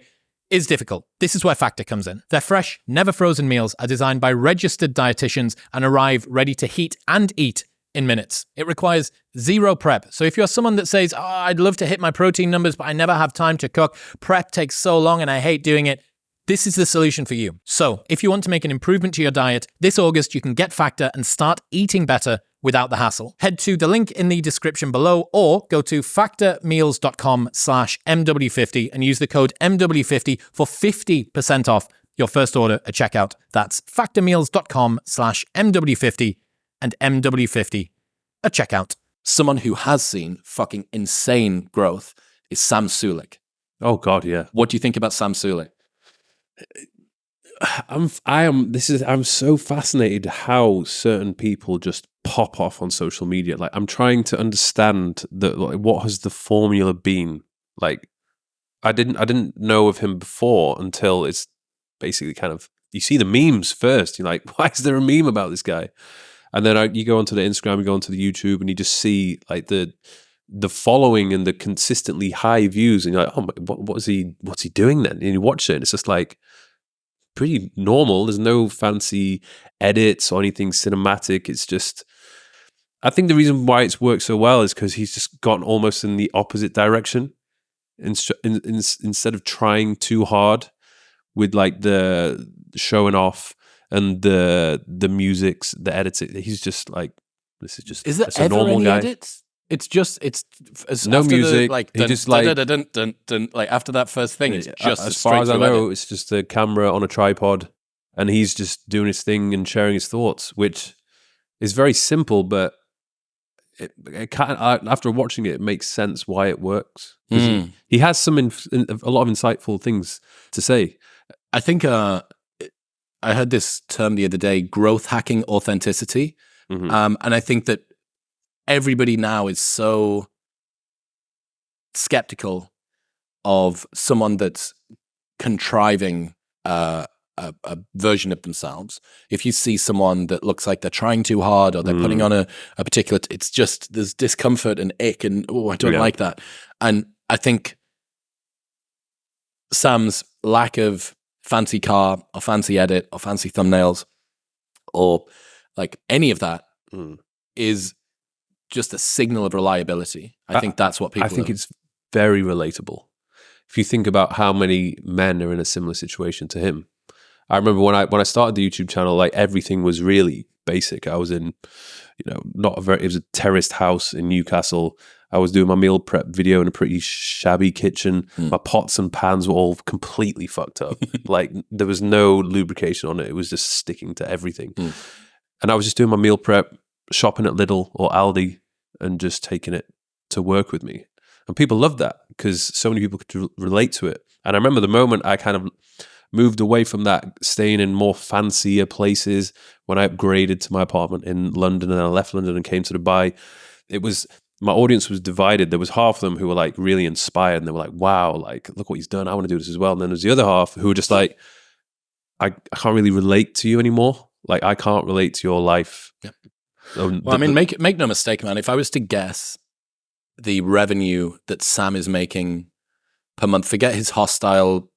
is difficult. This is where Factor comes in. Their fresh, never frozen meals are designed by registered dietitians and arrive ready to heat and eat in minutes. It requires zero prep. So if you're someone that says, I'd love to hit my protein numbers, but I never have time to cook, prep takes so long and I hate doing it, this is the solution for you. So if you want to make an improvement to your diet, this August you can get Factor and start eating better without the hassle. Head to the link in the description below or go to factormeals.com/MW50 and use the code MW50 for 50% off your first order at checkout. That's factormeals.com/MW50 and MW50 at checkout. Someone who has seen fucking insane growth is Sam Sulek. Oh God, yeah. What do you think about Sam Sulek? I'm so fascinated how certain people just pop off on social media. Like I'm trying to understand what has the formula been. Like I didn't know of him before until it's basically kind of, you see the memes first. You're like, why is there a meme about this guy? And then you go onto the Instagram, you go onto the YouTube, and you just see like the following and the consistently high views, and you're like, oh my, what's he doing then? And you watch it, and it's just like pretty normal. There's no fancy edits or anything cinematic. It's just, I think the reason why it's worked so well is because he's just gone almost in the opposite direction. Instead of trying too hard with like the showing off and the musics, the edits, he's just like, this is just, is there a ever normal any guy. Edits? It's No music. Like he just like like after that first thing, it's just as far as I know, it's just a camera on a tripod, and he's just doing his thing and sharing his thoughts, which is very simple, but it can't. After watching it, it makes sense why it works. He has a lot of insightful things to say. I think I heard this term the other day: growth hacking authenticity, and I think that everybody now is so skeptical of someone that's contriving a version of themselves. If you see someone that looks like they're trying too hard or they're putting on a particular, it's just, there's discomfort and ick and, I don't like that. And I think Sam's lack of fancy car or fancy edit or fancy thumbnails or like any of that is just a signal of reliability. I think that's what people it's very relatable. If you think about how many men are in a similar situation to him. I remember when I started the YouTube channel, like everything was really basic. I was in, it was a terraced house in Newcastle. I was doing my meal prep video in a pretty shabby kitchen. My pots and pans were all completely fucked up. Like there was no lubrication on it. It was just sticking to everything. And I was just doing my meal prep, shopping at Lidl or Aldi and just taking it to work with me. And people loved that because so many people could relate to it. And I remember the moment I kind of moved away from that, staying in more fancier places when I upgraded to my apartment in London, and I left London and came to Dubai. It was, my audience was divided. There was half of them who were like really inspired and they were like, wow, like look what he's done. I want to do this as well. And then there's the other half who were just like, I can't really relate to you anymore. Like I can't relate to your life. Yeah. Well, I mean, make no mistake, man. If I was to guess the revenue that Sam is making per month, forget his hostile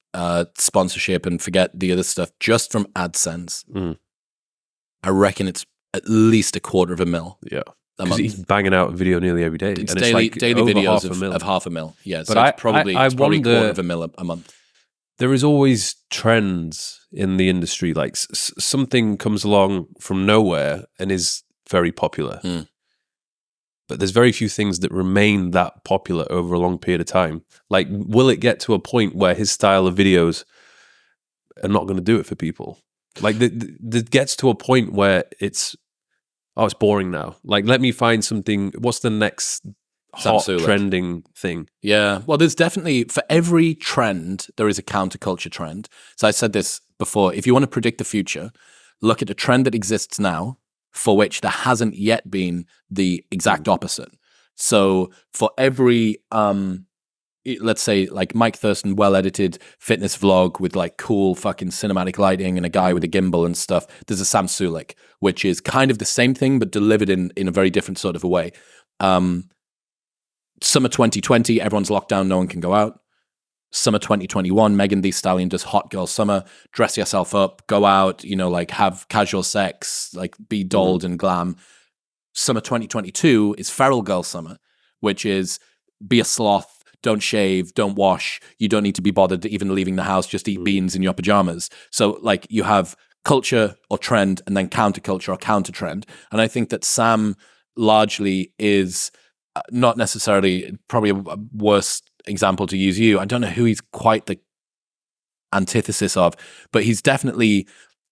sponsorship and forget the other stuff, just from AdSense, I reckon it's at least $250,000. Yeah. Because he's banging out a video nearly every day. It's and daily it's like videos of $500,000. Yeah, so it's probably $250,000 a month. There is always trends in the industry. Like something comes along from nowhere and is very popular. But there's very few things that remain that popular over a long period of time. Like, will it get to a point where his style of videos are not going to do it for people? Like, it gets to a point where it's boring now. Like, let me find something. What's the next hot trending thing? Yeah. Well, there's definitely, for every trend, there is a counterculture trend. So I said this before. If you want to predict the future, look at a trend that exists now, for which there hasn't yet been the exact opposite. So for every, let's say like Mike Thurston, well-edited fitness vlog with like cool fucking cinematic lighting and a guy with a gimbal and stuff, there's a Sam Sulek, which is kind of the same thing, but delivered in a very different sort of a way. Summer 2020, everyone's locked down, no one can go out. Summer 2021, Megan Thee Stallion does Hot Girl Summer, dress yourself up, go out, like have casual sex, like be dolled and glam. Summer 2022 is Feral Girl Summer, which is be a sloth, don't shave, don't wash, you don't need to be bothered even leaving the house, just eat beans in your pajamas. So like you have culture or trend and then counterculture or counter trend. And I think that Sam largely is not necessarily, probably a worse example to use you. I don't know who he's quite the antithesis of, but he's definitely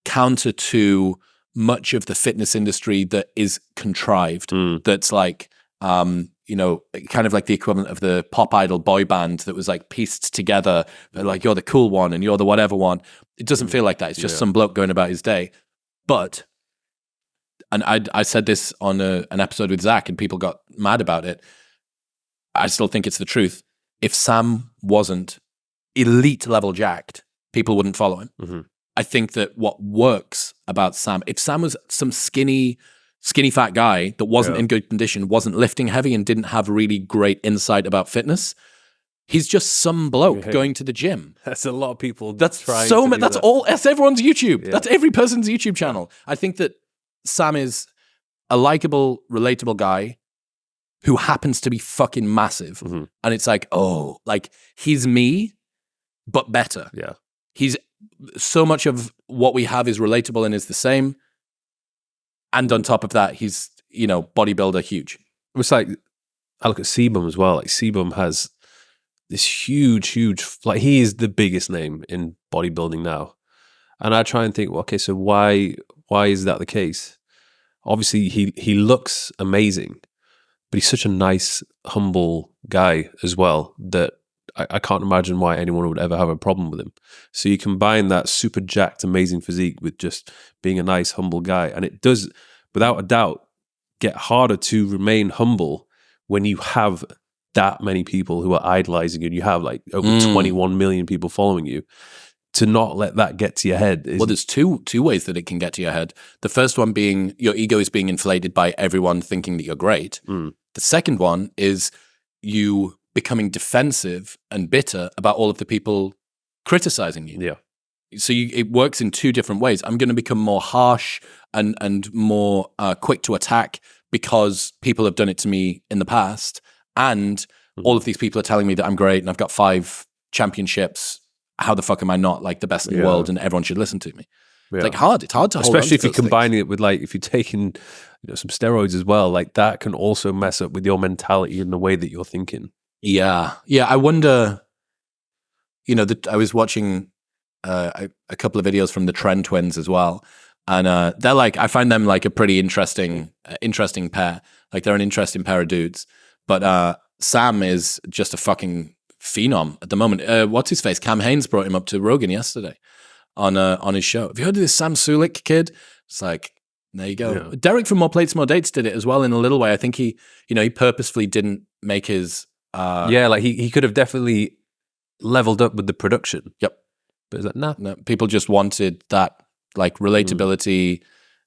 counter to much of the fitness industry that is contrived. That's like, kind of like the equivalent of the pop idol boy band that was like pieced together. Like you're the cool one and you're the whatever one. It doesn't feel like that. It's just some bloke going about his day. But, and I said this on an episode with Zach and people got mad about it. I still think it's the truth. If Sam wasn't elite level jacked, people wouldn't follow him. I think that what works about Sam, if Sam was some skinny fat guy that wasn't in good condition, wasn't lifting heavy and didn't have really great insight about fitness, he's just some bloke going to the gym. That's a lot of people. That's so much. That's everyone's YouTube. Yeah. That's every person's YouTube channel. I think that Sam is a likable, relatable guy who happens to be fucking massive. And it's like, he's me, but better. Yeah. He's so much of what we have is relatable and is the same. And on top of that, he's, bodybuilder huge. It's like, I look at Sebum as well. Like Sebum has this huge, like he is the biggest name in bodybuilding now. And I try and think, well, okay, so why is that the case? Obviously he looks amazing, but he's such a nice, humble guy as well that I can't imagine why anyone would ever have a problem with him. So you combine that super jacked, amazing physique with just being a nice, humble guy. And it does, without a doubt, get harder to remain humble when you have that many people who are idolizing you. You have like over 21 million people following you. To not let that get to your head. Well, there's two ways that it can get to your head. The first one being your ego is being inflated by everyone thinking that you're great. The second one is you becoming defensive and bitter about all of the people criticizing you. Yeah. So it works in two different ways. I'm going to become more harsh and more quick to attack because people have done it to me in the past. And all of these people are telling me that I'm great and I've got 5 championships. How the fuck am I not like the best in the world and everyone should listen to me? Yeah. It's like hard. It's hard to hold on especially if to you're combining it with like, if you're taking some steroids as well, like that can also mess up with your mentality and the way that you're thinking. Yeah. I wonder, I was watching a couple of videos from the Trend Twins as well. And they're like, I find them like a pretty interesting pair. Like they're an interesting pair of dudes. But Sam is just a fucking phenom at the moment. What's his face? Cam Haines brought him up to Rogan yesterday on his show. Have you heard of this Sam Sulek kid? It's like, there you go. Yeah. Derek from More Plates, More Dates did it as well in a little way. I think he purposefully didn't make his... like he could have definitely leveled up with the production. Yep. But it's like, nah. No, people just wanted that, like, relatability,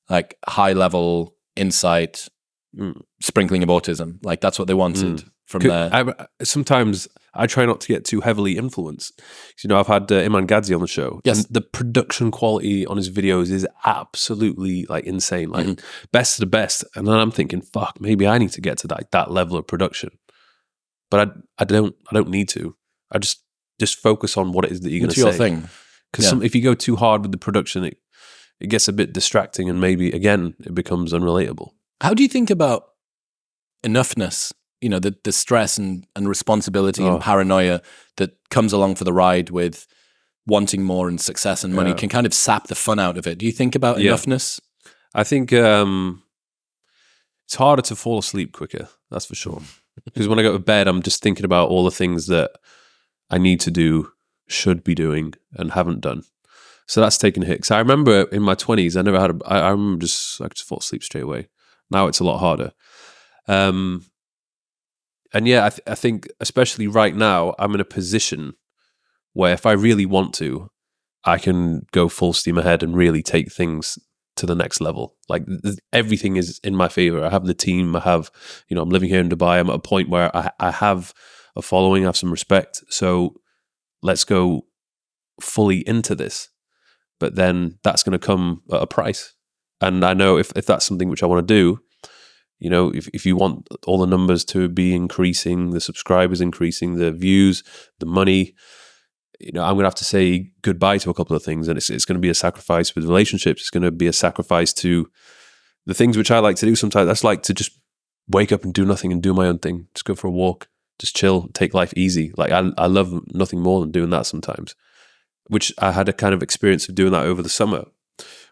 like, high-level insight, sprinkling of autism. Like, that's what they wanted from there. Sometimes I try not to get too heavily influenced. I've had Iman Gadzi on the show. Yes. And the production quality on his videos is absolutely, like, insane. Like, best of the best. And then I'm thinking, fuck, maybe I need to get to that level of production. But I don't need to. I just focus on what it is that you're going to say. It's your thing. Because if you go too hard with the production, it gets a bit distracting and maybe, again, it becomes unrelatable. How do you think about enoughness? The stress and responsibility and paranoia that comes along for the ride with wanting more and success and money can kind of sap the fun out of it. Do you think about enoughness? I think it's harder to fall asleep quicker, that's for sure. Because when I go to bed, I'm just thinking about all the things that I need to do, should be doing, and haven't done. So that's taken a hit. So I remember in my 20s, I remember I could just fall asleep straight away. Now it's a lot harder. And yeah, I think especially right now, I'm in a position where if I really want to, I can go full steam ahead and really take things to the next level. Like everything is in my favor. I have the team. I have, I'm living here in Dubai. I'm at a point where I have a following. I have some respect. So let's go fully into this. But then that's going to come at a price. And I know if that's something which I want to do, if you want all the numbers to be increasing, the subscribers increasing, the views, the money, I'm going to have to say goodbye to a couple of things. And it's going to be a sacrifice with relationships. It's going to be a sacrifice to the things which I like to do sometimes. That's like to just wake up and do nothing and do my own thing. Just go for a walk, just chill, take life easy. Like I love nothing more than doing that sometimes, which I had a kind of experience of doing that over the summer,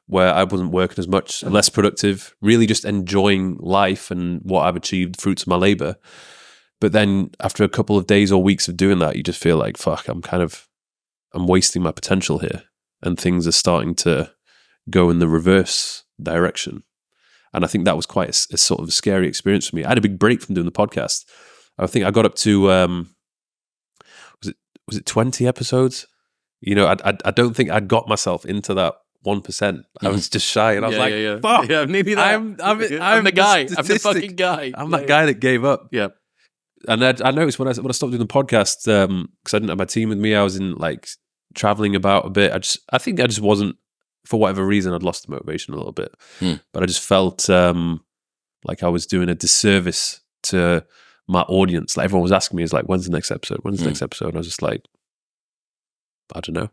where I wasn't working as much, less productive, really just enjoying life and what I've achieved, fruits of my labor. But then after a couple of days or weeks of doing that, you just feel like, fuck, I'm wasting my potential here. And things are starting to go in the reverse direction. And I think that was quite a sort of a scary experience for me. I had a big break from doing the podcast. I think I got up to, was it 20 episodes? I don't think I'd got myself into that 1%. I was just shy, and I was fuck. Yeah, maybe that. I'm the guy. I'm the fucking guy. I'm that guy that gave up. Yeah. And I noticed when I stopped doing the podcast, because I didn't have my team with me, I was in like traveling about a bit. I think I just wasn't, for whatever reason, I'd lost the motivation a little bit. But I just felt like I was doing a disservice to my audience. Like everyone was asking me, "Is like, when's the next episode? When's the next episode?" And I was just like, I don't know.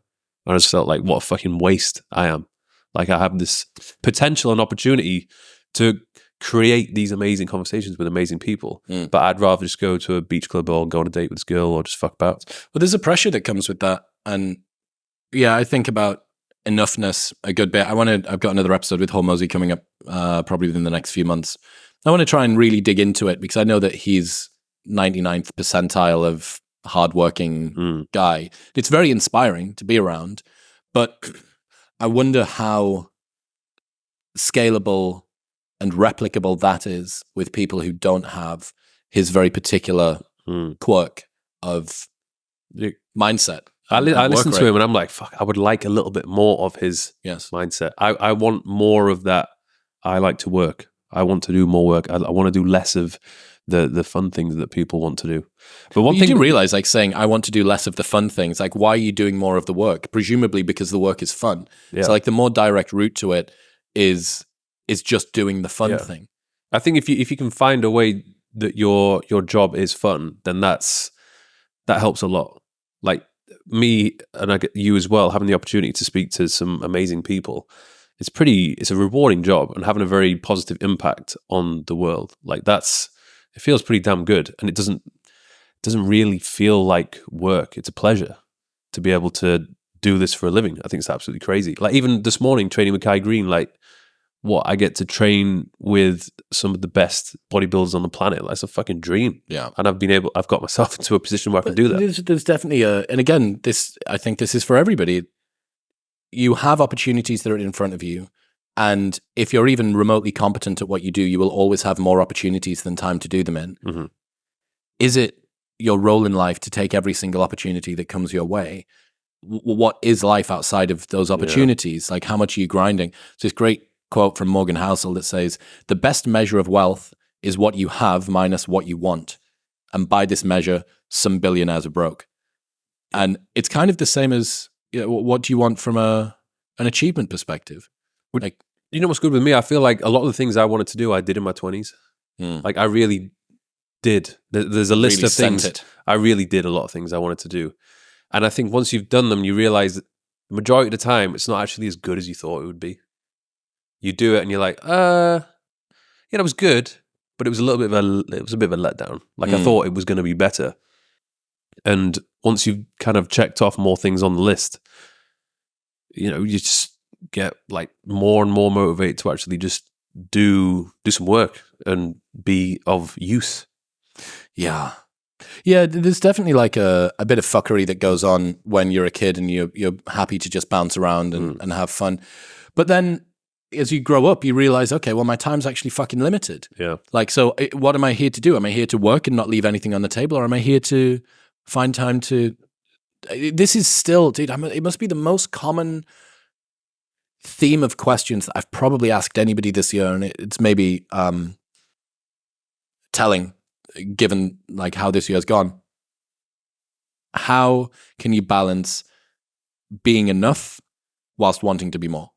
I just felt like what a fucking waste I am. Like I have this potential and opportunity to create these amazing conversations with amazing people, but I'd rather just go to a beach club or go on a date with this girl or just fuck about. Well, there's a pressure that comes with that. And yeah, I think about enoughness a good bit. I've got another episode with Hormozy coming up probably within the next few months. I want to try and really dig into it because I know that he's 99th percentile of hardworking guy. It's very inspiring to be around, but I wonder how scalable and replicable that is with people who don't have his very particular quirk of mindset. I listen to him and I'm like, fuck, I would like a little bit more of his mindset. I want more of that. I like to work. I want to do more work. I want to do less of the fun things that people want to do. But one thing you do realize, like saying, I want to do less of the fun things, like why are you doing more of the work? Presumably because the work is fun. Yeah. So like the more direct route to it is just doing the fun thing. I think if you can find a way that your job is fun, then that helps a lot. Like me and I get you as well, having the opportunity to speak to some amazing people. It's a rewarding job and having a very positive impact on the world. Like it feels pretty damn good, and it doesn't really feel like work. It's a pleasure to be able to do this for a living. I think it's absolutely crazy. Like even this morning training with Kai Green, like what, I get to train with some of the best bodybuilders on the planet. That's a fucking dream. Yeah. And I've got myself into a position where I can do that. There's definitely and again, I think this is for everybody. You have opportunities that are in front of you. And if you're even remotely competent at what you do, you will always have more opportunities than time to do them in. Mm-hmm. Is it your role in life to take every single opportunity that comes your way? What is life outside of those opportunities? Like, how much are you grinding? So this great quote from Morgan Housel that says, the best measure of wealth is what you have minus what you want. And by this measure, some billionaires are broke. And it's kind of the same as, what do you want from an achievement perspective? Like, you know what's good with me? I feel like a lot of the things I wanted to do, I did in my 20s. Like, I really did. There's a list really of things. I really did a lot of things I wanted to do. And I think once you've done them, you realize that the majority of the time, it's not actually as good as you thought it would be. You do it and you're like, it was good, but it was a bit of a letdown. Like, I thought it was going to be better. And once you've kind of checked off more things on the list, you just get like more and more motivated to actually just do some work and be of use. Yeah, there's definitely like a bit of fuckery that goes on when you're a kid and you're happy to just bounce around and have fun. But then as you grow up, you realize, okay, well, my time's actually fucking limited. Yeah. Like, so what am I here to do? Am I here to work and not leave anything on the table? Or am I here to find time to... This is still, dude, it must be the most common theme of questions that I've probably asked anybody this year. And it's maybe telling, given like how this year's gone. How can you balance being enough whilst wanting to be more?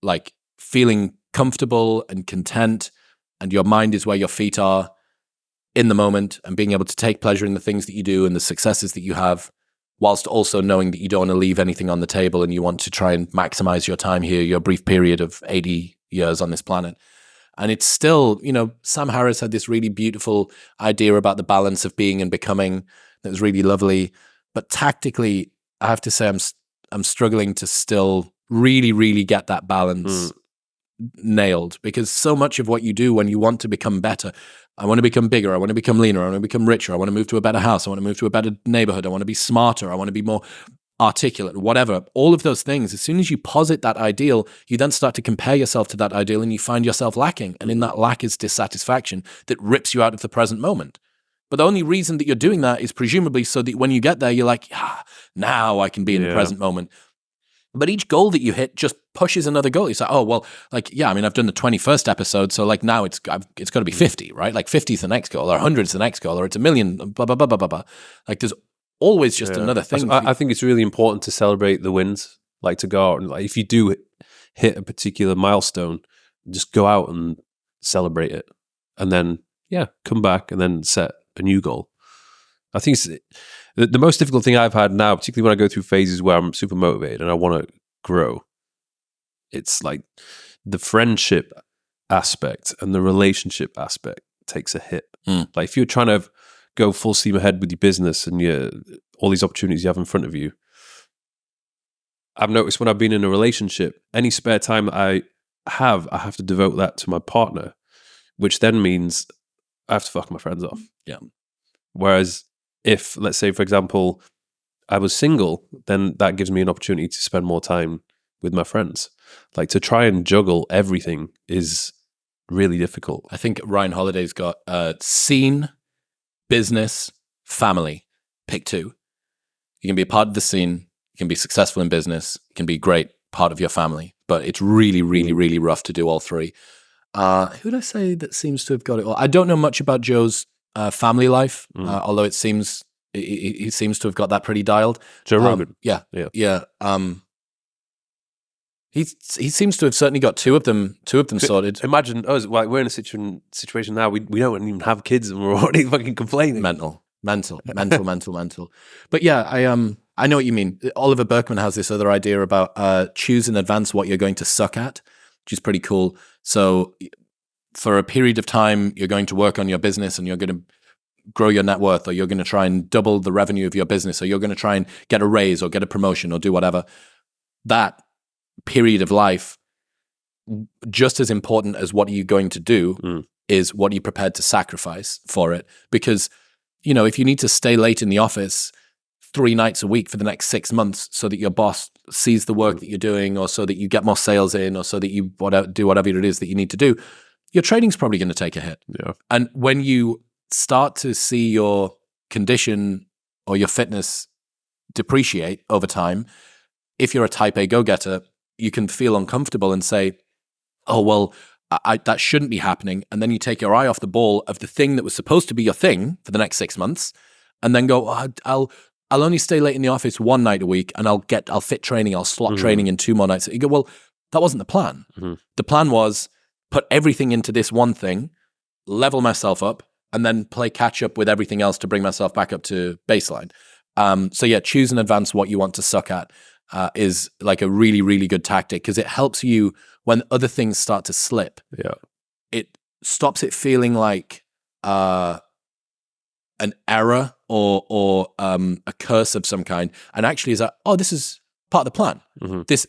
Like feeling comfortable and content, and your mind is where your feet are in the moment, and being able to take pleasure in the things that you do and the successes that you have, whilst also knowing that you don't want to leave anything on the table and you want to try and maximize your time here, your brief period of 80 years on this planet. And it's still, Sam Harris had this really beautiful idea about the balance of being and becoming that was really lovely. But tactically, I have to say I'm struggling to still really, really get that balance nailed, because so much of what you do when you want to become better, I want to become bigger, I want to become leaner, I want to become richer, I want to move to a better house, I want to move to a better neighborhood, I want to be smarter, I want to be more articulate, whatever. All of those things, as soon as you posit that ideal, you then start to compare yourself to that ideal and you find yourself lacking. And in that lack is dissatisfaction that rips you out of the present moment. But the only reason that you're doing that is presumably so that when you get there, you're like, now I can be in the present moment. But each goal that you hit just pushes another goal. You say, oh, well, like, I've done the 21st episode, so like now it's got to be 50, right? Like 50 is the next goal, or 100 is the next goal, or it's 1 million, blah, blah, blah, blah, blah, blah. Like there's always just another thing. I think it's really important to celebrate the wins, like to go out and like if you do hit a particular milestone, just go out and celebrate it. And then, come back and then set a new goal. I think it's the most difficult thing I've had now, particularly when I go through phases where I'm super motivated and I want to grow. It's like the friendship aspect and the relationship aspect takes a hit. Like if you're trying to go full steam ahead with your business and all these opportunities you have in front of you, I've noticed when I've been in a relationship, any spare time that I have to devote that to my partner, which then means I have to fuck my friends off. Yeah. Whereas if, let's say, for example, I was single, then that gives me an opportunity to spend more time with my friends. Like to try and juggle everything is really difficult. I think Ryan Holiday's got scene, business, family. Pick two. You can be a part of the scene, you can be successful in business, you can be a great part of your family, but it's really, really, really rough to do all three. Who would I say that seems to have got it all? I don't know much about Joe's family life, although it seems he seems to have got that pretty dialed. Joe Rogan. Yeah. He seems to have certainly got two of them sorted. Imagine us, like we're in a situation now. We don't even have kids, and we're already fucking complaining. Mental. But I know what you mean. Oliver Berkman has this other idea about choose in advance what you're going to suck at, which is pretty cool. So for a period of time, you're going to work on your business and you're going to grow your net worth, or you're going to try and double the revenue of your business, or you're going to try and get a raise or get a promotion or do whatever. That period of life, just as important as what are you going to do is what are you prepared to sacrifice for it. Because, if you need to stay late in the office 3 nights a week for the next 6 months so that your boss sees the work that you're doing, or so that you get more sales in, or so that you do whatever it is that you need to do, your trading's probably going to take a hit. Yeah. And when you start to see your condition or your fitness depreciate over time, if you're a type A go-getter, you can feel uncomfortable and say, oh, well, that shouldn't be happening. And then you take your eye off the ball of the thing that was supposed to be your thing for the next 6 months, and then go, I'll only stay late in the office 1 night a week, and I'll fit training, I'll slot training in 2 more nights. You go, well, that wasn't the plan. The plan was put everything into this one thing, level myself up, and then play catch up with everything else to bring myself back up to baseline. So yeah, choose in advance what you want to suck at is like a really, really good tactic, because it helps you when other things start to slip. Yeah. It stops it feeling like an error or a curse of some kind, and actually is like, oh, this is part of the plan. This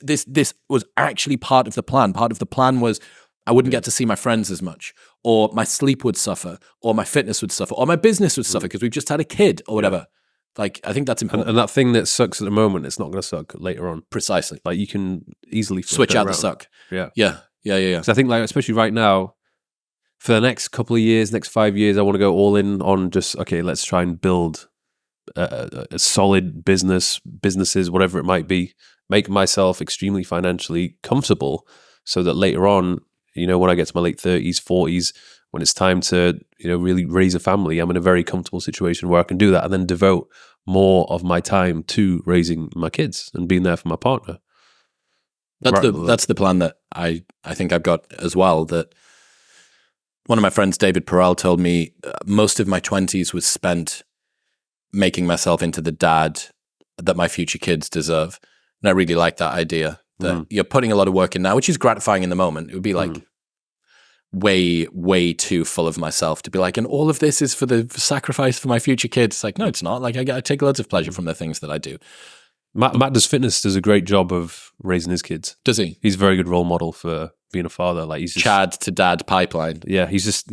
was actually part of the plan. Part of the plan was I wouldn't get to see my friends as much, or my sleep would suffer, or my fitness would suffer, or my business would suffer because we've just had a kid or whatever. Like, I think that's important. And that thing that sucks at the moment, it's not going to suck later on. Precisely. Like, you can easily switch out around. the suck. Yeah. So I think, like, especially right now, for the next couple of years, next 5 years, I want to go all in on just, okay, let's try and build a solid businesses, whatever it might be, make myself extremely financially comfortable so that later on, when I get to my late 30s, 40s, when it's time to, really raise a family, I'm in a very comfortable situation where I can do that and then devote more of my time to raising my kids and being there for my partner. That's the plan that I think I've got as well. That one of my friends, David Perel, told me most of my 20s was spent making myself into the dad that my future kids deserve. And I really like that idea that you're putting a lot of work in now, which is gratifying in the moment. It would be like way, way too full of myself to be like, and all of this is for the sacrifice for my future kids. It's like, no, it's not. Like, I take loads of pleasure from the things that I do. Matt does fitness, does a great job of raising his kids. Does he? He's a very good role model for being a father. Like, he's just, Chad to dad pipeline. Yeah, he's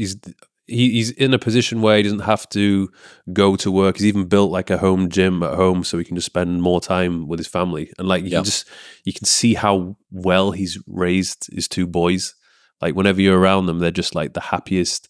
in a position where he doesn't have to go to work. He's even built like a home gym at home so he can just spend more time with his family. And like, you can see how well he's raised his 2 boys. Like, whenever you're around them, they're just like the happiest,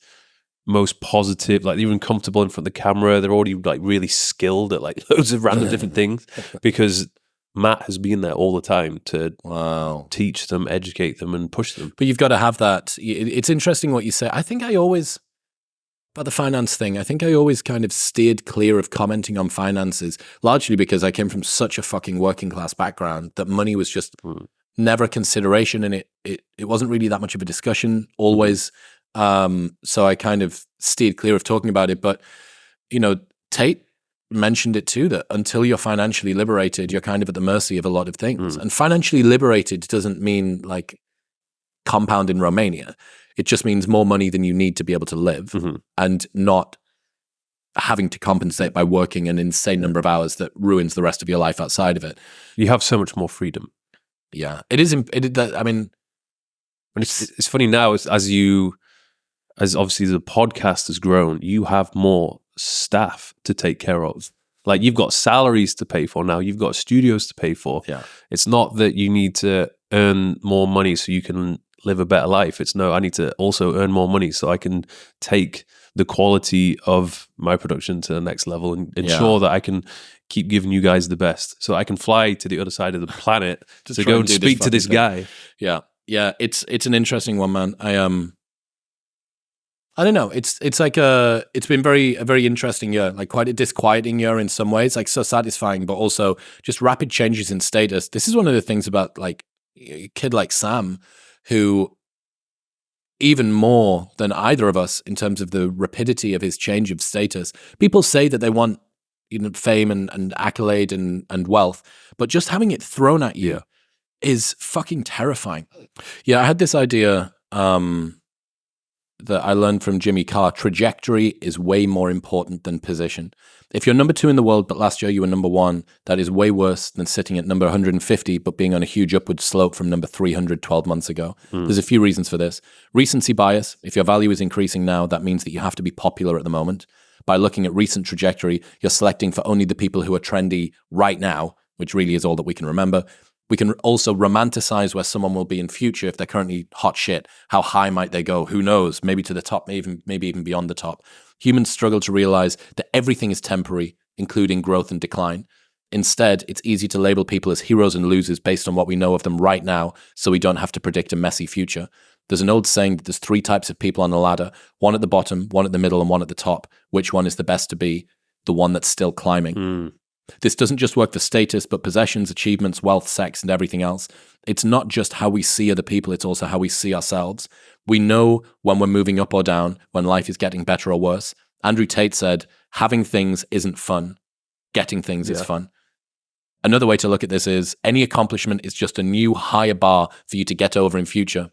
most positive, like they're even comfortable in front of the camera. They're already like really skilled at like loads of random different things because Matt has been there all the time to teach them, educate them, and push them. But you've got to have that. It's interesting what you say. I think about the finance thing, I think I always kind of steered clear of commenting on finances, largely because I came from such a fucking working class background that money was just never a consideration, and it wasn't really that much of a discussion always. So I kind of steered clear of talking about it. But, Tate mentioned it too, that until you're financially liberated, you're kind of at the mercy of a lot of things. And financially liberated doesn't mean like compound in Romania. It just means more money than you need to be able to live and not having to compensate by working an insane number of hours that ruins the rest of your life outside of it. You have so much more freedom. Yeah, it is. I mean, it's funny now as obviously the podcast has grown, you have more staff to take care of. Like, you've got salaries to pay for now. You've got studios to pay for. Yeah, it's not that you need to earn more money so you can live a better life. It's no, I need to also earn more money so I can take the quality of my production to the next level and ensure that I can keep giving you guys the best. So I can fly to the other side of the planet to go and speak to this guy. Yeah. Yeah. It's an interesting one, man. I don't know. It's like it's been a very interesting year, like quite a disquieting year in some ways, like so satisfying, but also just rapid changes in status. This is one of the things about like a kid like Sam, who even more than either of us in terms of the rapidity of his change of status. People say that they want fame and accolade and wealth, but just having it thrown at you is fucking terrifying. Yeah, I had this idea that I learned from Jimmy Carr. Trajectory is way more important than position. If you're number 2 in the world, but last year you were number 1, that is way worse than sitting at number 150, but being on a huge upward slope from number 300 12 months ago. There's a few reasons for this. Recency bias. If your value is increasing now, that means that you have to be popular at the moment. By looking at recent trajectory, you're selecting for only the people who are trendy right now, which really is all that we can remember. We can also romanticize where someone will be in future if they're currently hot shit. How high might they go? Who knows? Maybe to the top, maybe even beyond the top. Humans struggle to realize that everything is temporary, including growth and decline. Instead, it's easy to label people as heroes and losers based on what we know of them right now, so we don't have to predict a messy future. There's an old saying that there's 3 types of people on the ladder, one at the bottom, one at the middle, and one at the top. Which one is the best to be? The one that's still climbing. This doesn't just work for status, but possessions, achievements, wealth, sex, and everything else. It's not just how we see other people, it's also how we see ourselves. We know when we're moving up or down, when life is getting better or worse. Andrew Tate said, having things isn't fun. Getting things is fun. Another way to look at this is any accomplishment is just a new higher bar for you to get over in future.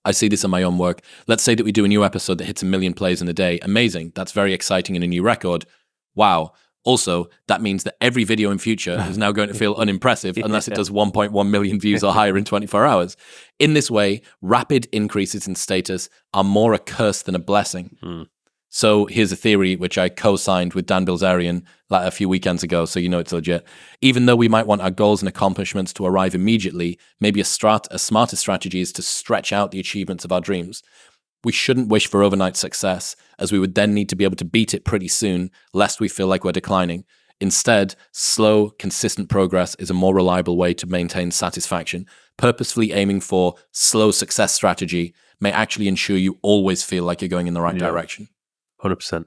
I see this in my own work. Let's say that we do a new episode that hits 1 million plays in a day. Amazing. That's very exciting and a new record. Wow. Also, that means that every video in future is now going to feel unimpressive unless it does 1.1 million views or higher in 24 hours. In this way, rapid increases in status are more a curse than a blessing. So here's a theory which I co-signed with Dan Bilzerian like a few weekends ago, so you know it's legit. Even though we might want our goals and accomplishments to arrive immediately, maybe a smarter strategy is to stretch out the achievements of our dreams. We shouldn't wish for overnight success, as we would then need to be able to beat it pretty soon, lest we feel like we're declining. Instead, slow, consistent progress is a more reliable way to maintain satisfaction. Purposefully aiming for slow success strategy may actually ensure you always feel like you're going in the right direction. 100%.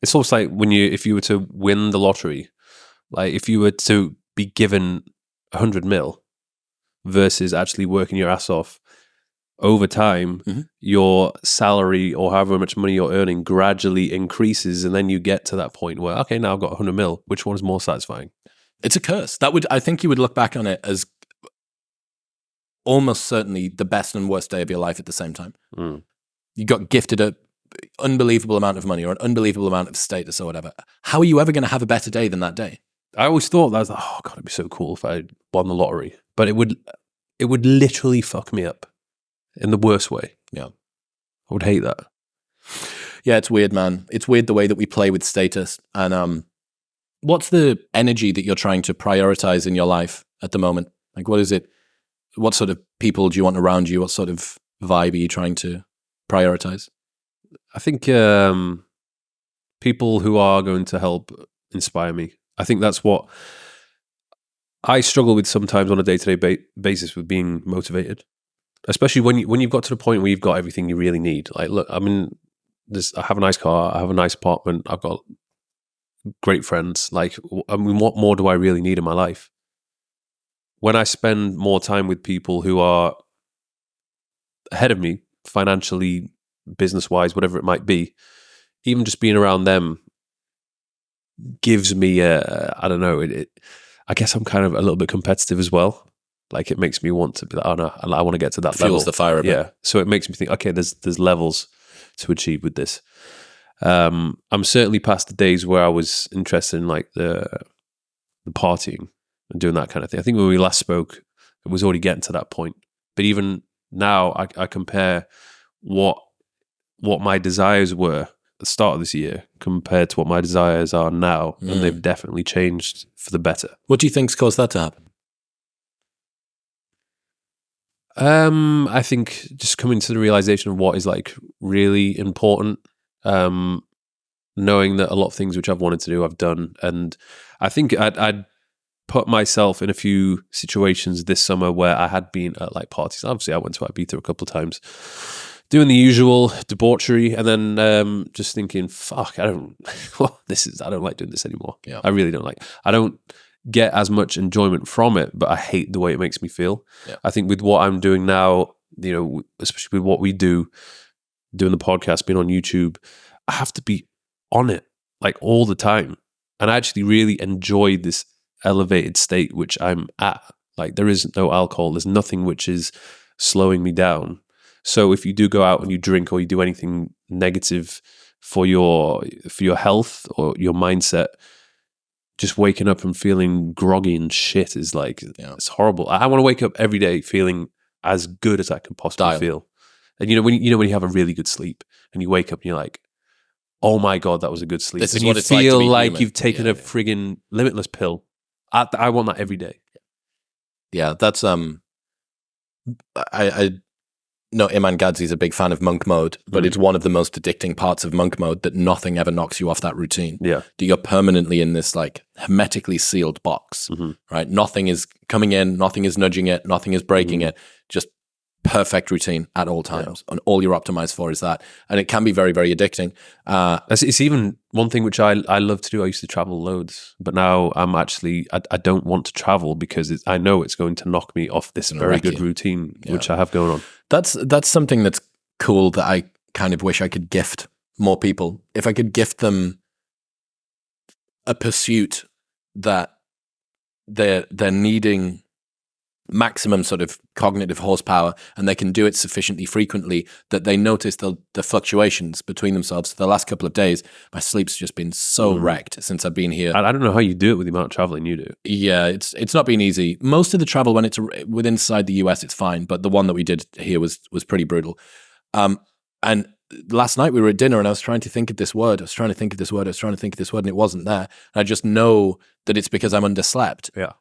It's almost like if you were to win the lottery, like if you were to be given 100 mil versus actually working your ass off, over time, your salary or however much money you're earning gradually increases, and then you get to that point where, okay, now I've got 100 mil. Which one is more satisfying? It's a curse. I think you would look back on it as almost certainly the best and worst day of your life at the same time. You got gifted an unbelievable amount of money or an unbelievable amount of status or whatever. How are you ever going to have a better day than that day? I always thought that, I was like, oh God, it'd be so cool if I won the lottery. But it would literally fuck me up. In the worst way. Yeah. I would hate that. Yeah, it's weird, man. It's weird the way that we play with status. And what's the energy that you're trying to prioritize in your life at the moment? Like, what is it? What sort of people do you want around you? What sort of vibe are you trying to prioritize? I think people who are going to help inspire me. I think that's what I struggle with sometimes on a day-to-day basis with being motivated. Especially when you've got to the point where you've got everything you really need. Like, look, I have a nice car, I have a nice apartment, I've got great friends. Like, what more do I really need in my life? When I spend more time with people who are ahead of me, financially, business-wise, whatever it might be, even just being around them gives me I don't know, I guess I'm kind of a little bit competitive as well. Like, it makes me want to be like, oh no, I want to get to that level. Fuels the fire a bit. Yeah. So it makes me think, okay, there's levels to achieve with this. I'm certainly past the days where I was interested in like the partying and doing that kind of thing. I think when we last spoke, it was already getting to that point. But even now, I compare what my desires were at the start of this year compared to what my desires are now, and they've definitely changed for the better. What do you think's caused that to happen? I think just coming to the realization of what is like really important, knowing that a lot of things which I've wanted to do, I've done. And I think I'd put myself in a few situations this summer where I had been at like parties. Obviously, I went to Ibiza a couple of times, doing the usual debauchery, and then just thinking, fuck, I don't like doing this anymore. Yeah. I really don't like. I don't get as much enjoyment from it, but I hate the way it makes me feel. Yeah. I think with what I'm doing now, you know, especially with what we do, doing the podcast, being on YouTube, I have to be on it like all the time. And I actually really enjoy this elevated state which I'm at. Like, there is no alcohol, there's nothing which is slowing me down. So if you do go out and you drink or you do anything negative for your health or your mindset, just waking up and feeling groggy and shit is like, it's horrible. I want to wake up every day feeling as good as I can possibly feel. And when you have a really good sleep and you wake up and you're like, oh my God, that was a good sleep. This is and what you it's like to feel be like human. you've taken a friggin' limitless pill. I want that every day. Yeah, that's I know Iman Gadzi's a big fan of monk mode, but it's one of the most addicting parts of monk mode that nothing ever knocks you off that routine. Yeah. That you're permanently in this like hermetically sealed box, right? Nothing is coming in, nothing is nudging it, nothing is breaking it. Just perfect routine at all times, and all you're optimized for is that, and it can be very, very addicting. It's even one thing which I love to do. I used to travel loads, but now I'm actually I don't want to travel because I know it's going to knock me off this very good routine which I have going on. That's something that's cool that I kind of wish I could gift more people. If I could gift them a pursuit that they're needing maximum sort of cognitive horsepower, and they can do it sufficiently frequently that they notice the fluctuations between themselves. The last couple of days, my sleep's just been so wrecked since I've been here. I don't know how you do it with the amount of traveling you do. Yeah, it's not been easy. Most of the travel when it's within inside the US, it's fine, but the one that we did here was pretty brutal. And last night we were at dinner and I was trying to think of this word. I was trying to think of this word, and it wasn't there. And I just know that it's because I'm underslept. Yeah.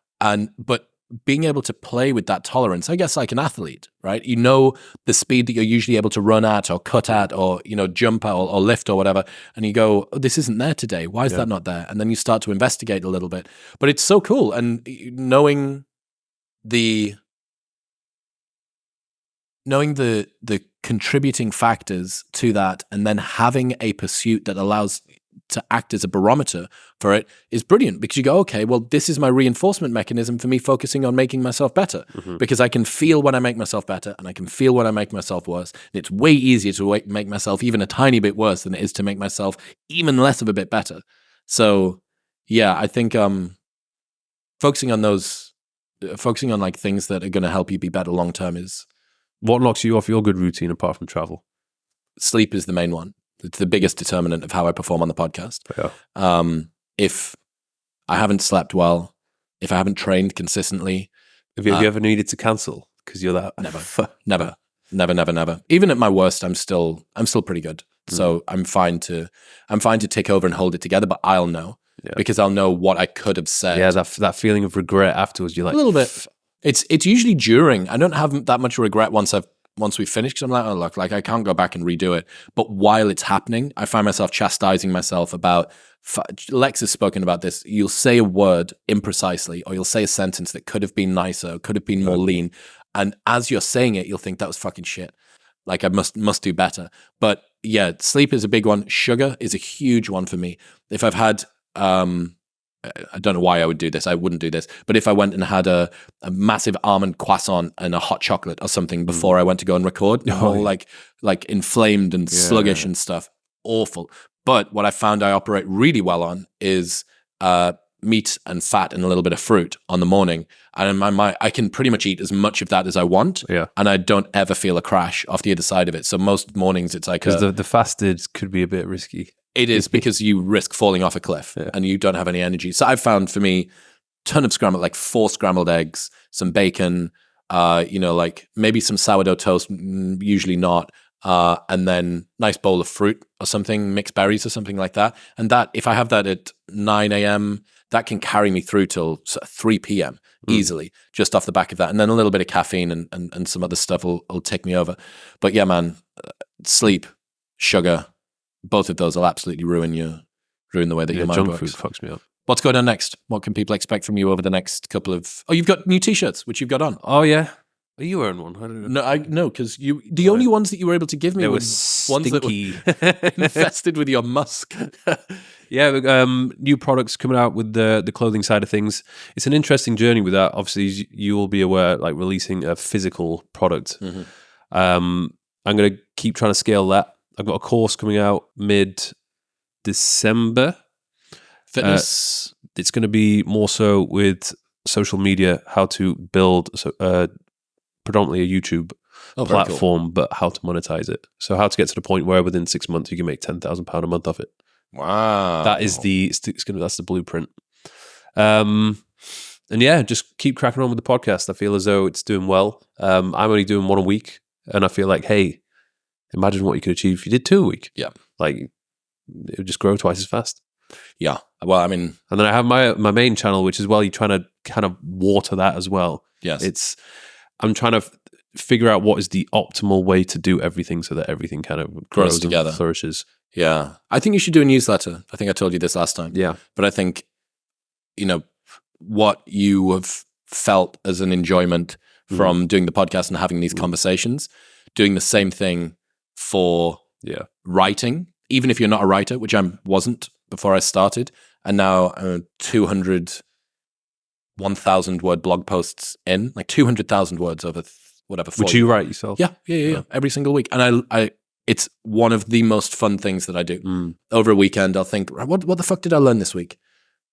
But being able to play with that tolerance, I guess like an athlete, right? You know the speed that you're usually able to run at or cut at or, jump at or lift or whatever. And you go, oh, this isn't there today. Why is that not there? And then you start to investigate a little bit. But it's so cool. And knowing the contributing factors to that, and then having a pursuit that allows to act as a barometer for it is brilliant, because you go, okay, well, this is my reinforcement mechanism for me focusing on making myself better, because I can feel when I make myself better and I can feel when I make myself worse. And it's way easier to make myself even a tiny bit worse than it is to make myself even less of a bit better. So yeah, I think focusing on like things that are going to help you be better long term is. What knocks you off your good routine apart from travel? Sleep is the main one. It's the biggest determinant of how I perform on the podcast. Yeah. If I haven't slept well, if I haven't trained consistently. Have you ever needed to cancel because you're that? Never. Even at my worst, I'm still pretty good. So I'm fine to take over and hold it together, but I'll know because I'll know what I could have said. Yeah, that feeling of regret afterwards. You're like a little bit. It's usually during. I don't have that much regret once we finish, because I'm like, oh look, like I can't go back and redo it. But while it's happening, I find myself chastising myself about. Lex has spoken about this. You'll say a word imprecisely, or you'll say a sentence that could have been nicer, could have been more lean, and as you're saying it, you'll think that was fucking shit. Like I must do better. But yeah, sleep is a big one. Sugar is a huge one for me. If I've had I don't know why I would do this. I wouldn't do this. But if I went and had a massive almond croissant and a hot chocolate or something before I went to go and record, all like inflamed and sluggish and stuff, awful. But what I found I operate really well on is meat and fat and a little bit of fruit on the morning. And in my mind, I can pretty much eat as much of that as I want. Yeah. And I don't ever feel a crash off the other side of it. So most mornings it's like... Because the fasted could be a bit risky. It is, because you risk falling off a cliff and you don't have any energy. So I've found for me, ton of scrambled, like 4 scrambled eggs, some bacon, like maybe some sourdough toast, usually not. And then nice bowl of fruit or something, mixed berries or something like that. And that, if I have that at 9 a.m., that can carry me through till 3 p.m. easily, just off the back of that. And then a little bit of caffeine and some other stuff will take me over. But yeah, man, sleep, sugar, both of those will absolutely ruin the way that your mind junk works. Food fucks me up. What's going on next? What can people expect from you over the next couple of... Oh, you've got new t-shirts, which you've got on. Oh, yeah. Are you wearing one? I don't know. No, because the only ones that you were able to give me were ones that were infested with your musk. Yeah, new products coming out with the clothing side of things. It's an interesting journey with that. Obviously, you will be aware, like releasing a physical product. Mm-hmm. I'm going to keep trying to scale that. I've got a course coming out mid-December. Fitness. It's going to be more so with social media, how to build predominantly a YouTube very platform, but how to monetize it. So how to get to the point where within 6 months you can make £10,000 a month off it. Wow. That is that's the blueprint. And yeah, just keep cracking on with the podcast. I feel as though it's doing well. I'm only doing one a week, and I feel like, hey, imagine what you could achieve if you did 2 a week. Yeah. Like, it would just grow twice as fast. Yeah. Well, I mean... And then I have my main channel, which is, well, you're trying to kind of water that as well. Yes. I'm trying to figure out what is the optimal way to do everything so that everything kind of grows together and flourishes. Yeah. I think you should do a newsletter. I think I told you this last time. Yeah. But I think, what you have felt as an enjoyment from doing the podcast and having these conversations, doing the same thing for writing, even if you're not a writer, which I wasn't before I started, and now 1,000 word blog posts in, like 200,000 words over whatever. Would you write yourself? Yeah. Every single week. And I it's one of the most fun things that I do. Over a weekend, I'll think, what the fuck did I learn this week?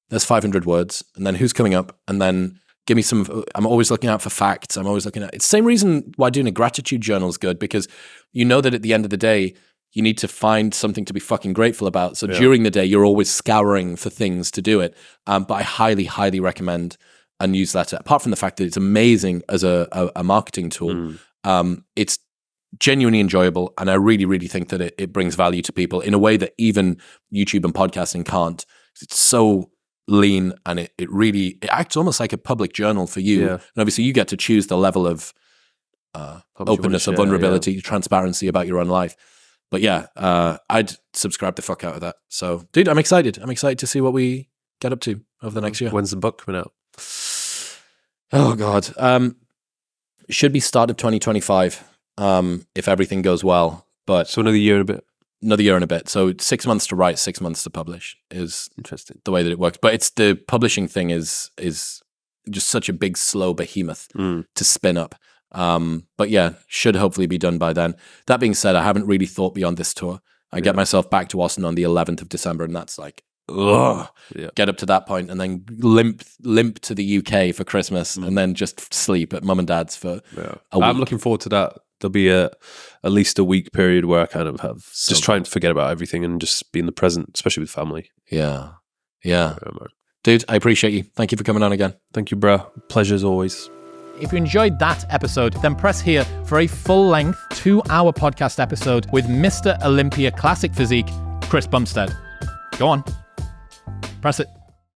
There's 500 words, and then who's coming up, and then give me some. I'm always looking out for facts. I'm always looking at. It's the same reason why doing a gratitude journal is good, because you know that at the end of the day, you need to find something to be fucking grateful about. So during the day, you're always scouring for things to do it. But I highly, highly recommend a newsletter. Apart from the fact that it's amazing as a marketing tool, it's genuinely enjoyable, and I really, really think that it brings value to people in a way that even YouTube and podcasting can't. It's so lean, and it acts almost like a public journal for you. And obviously you get to choose the level of openness of vulnerability, transparency about your own life. But yeah, I'd subscribe the fuck out of that. So dude, I'm excited to see what we get up to over the next year. When's the book coming out? Oh god, it should be start of 2025 if everything goes well. But so another year and a bit. So 6 months to write, 6 months to publish is interesting. The way that it works. But it's the publishing thing is just such a big, slow behemoth to spin up. But yeah, should hopefully be done by then. That being said, I haven't really thought beyond this tour. I get myself back to Austin on the 11th of December, and that's like, get up to that point and then limp to the UK for Christmas and then just sleep at mum and dad's for a week. I'm looking forward to that. There'll be at least a week period where I kind of have just try and forget about everything and just be in the present, especially with family. Yeah. Dude, I appreciate you. Thank you for coming on again. Thank you, bro. Pleasure as always. If you enjoyed that episode, then press here for a full-length 2-hour podcast episode with Mr. Olympia Classic Physique, Chris Bumstead. Go on. Press it.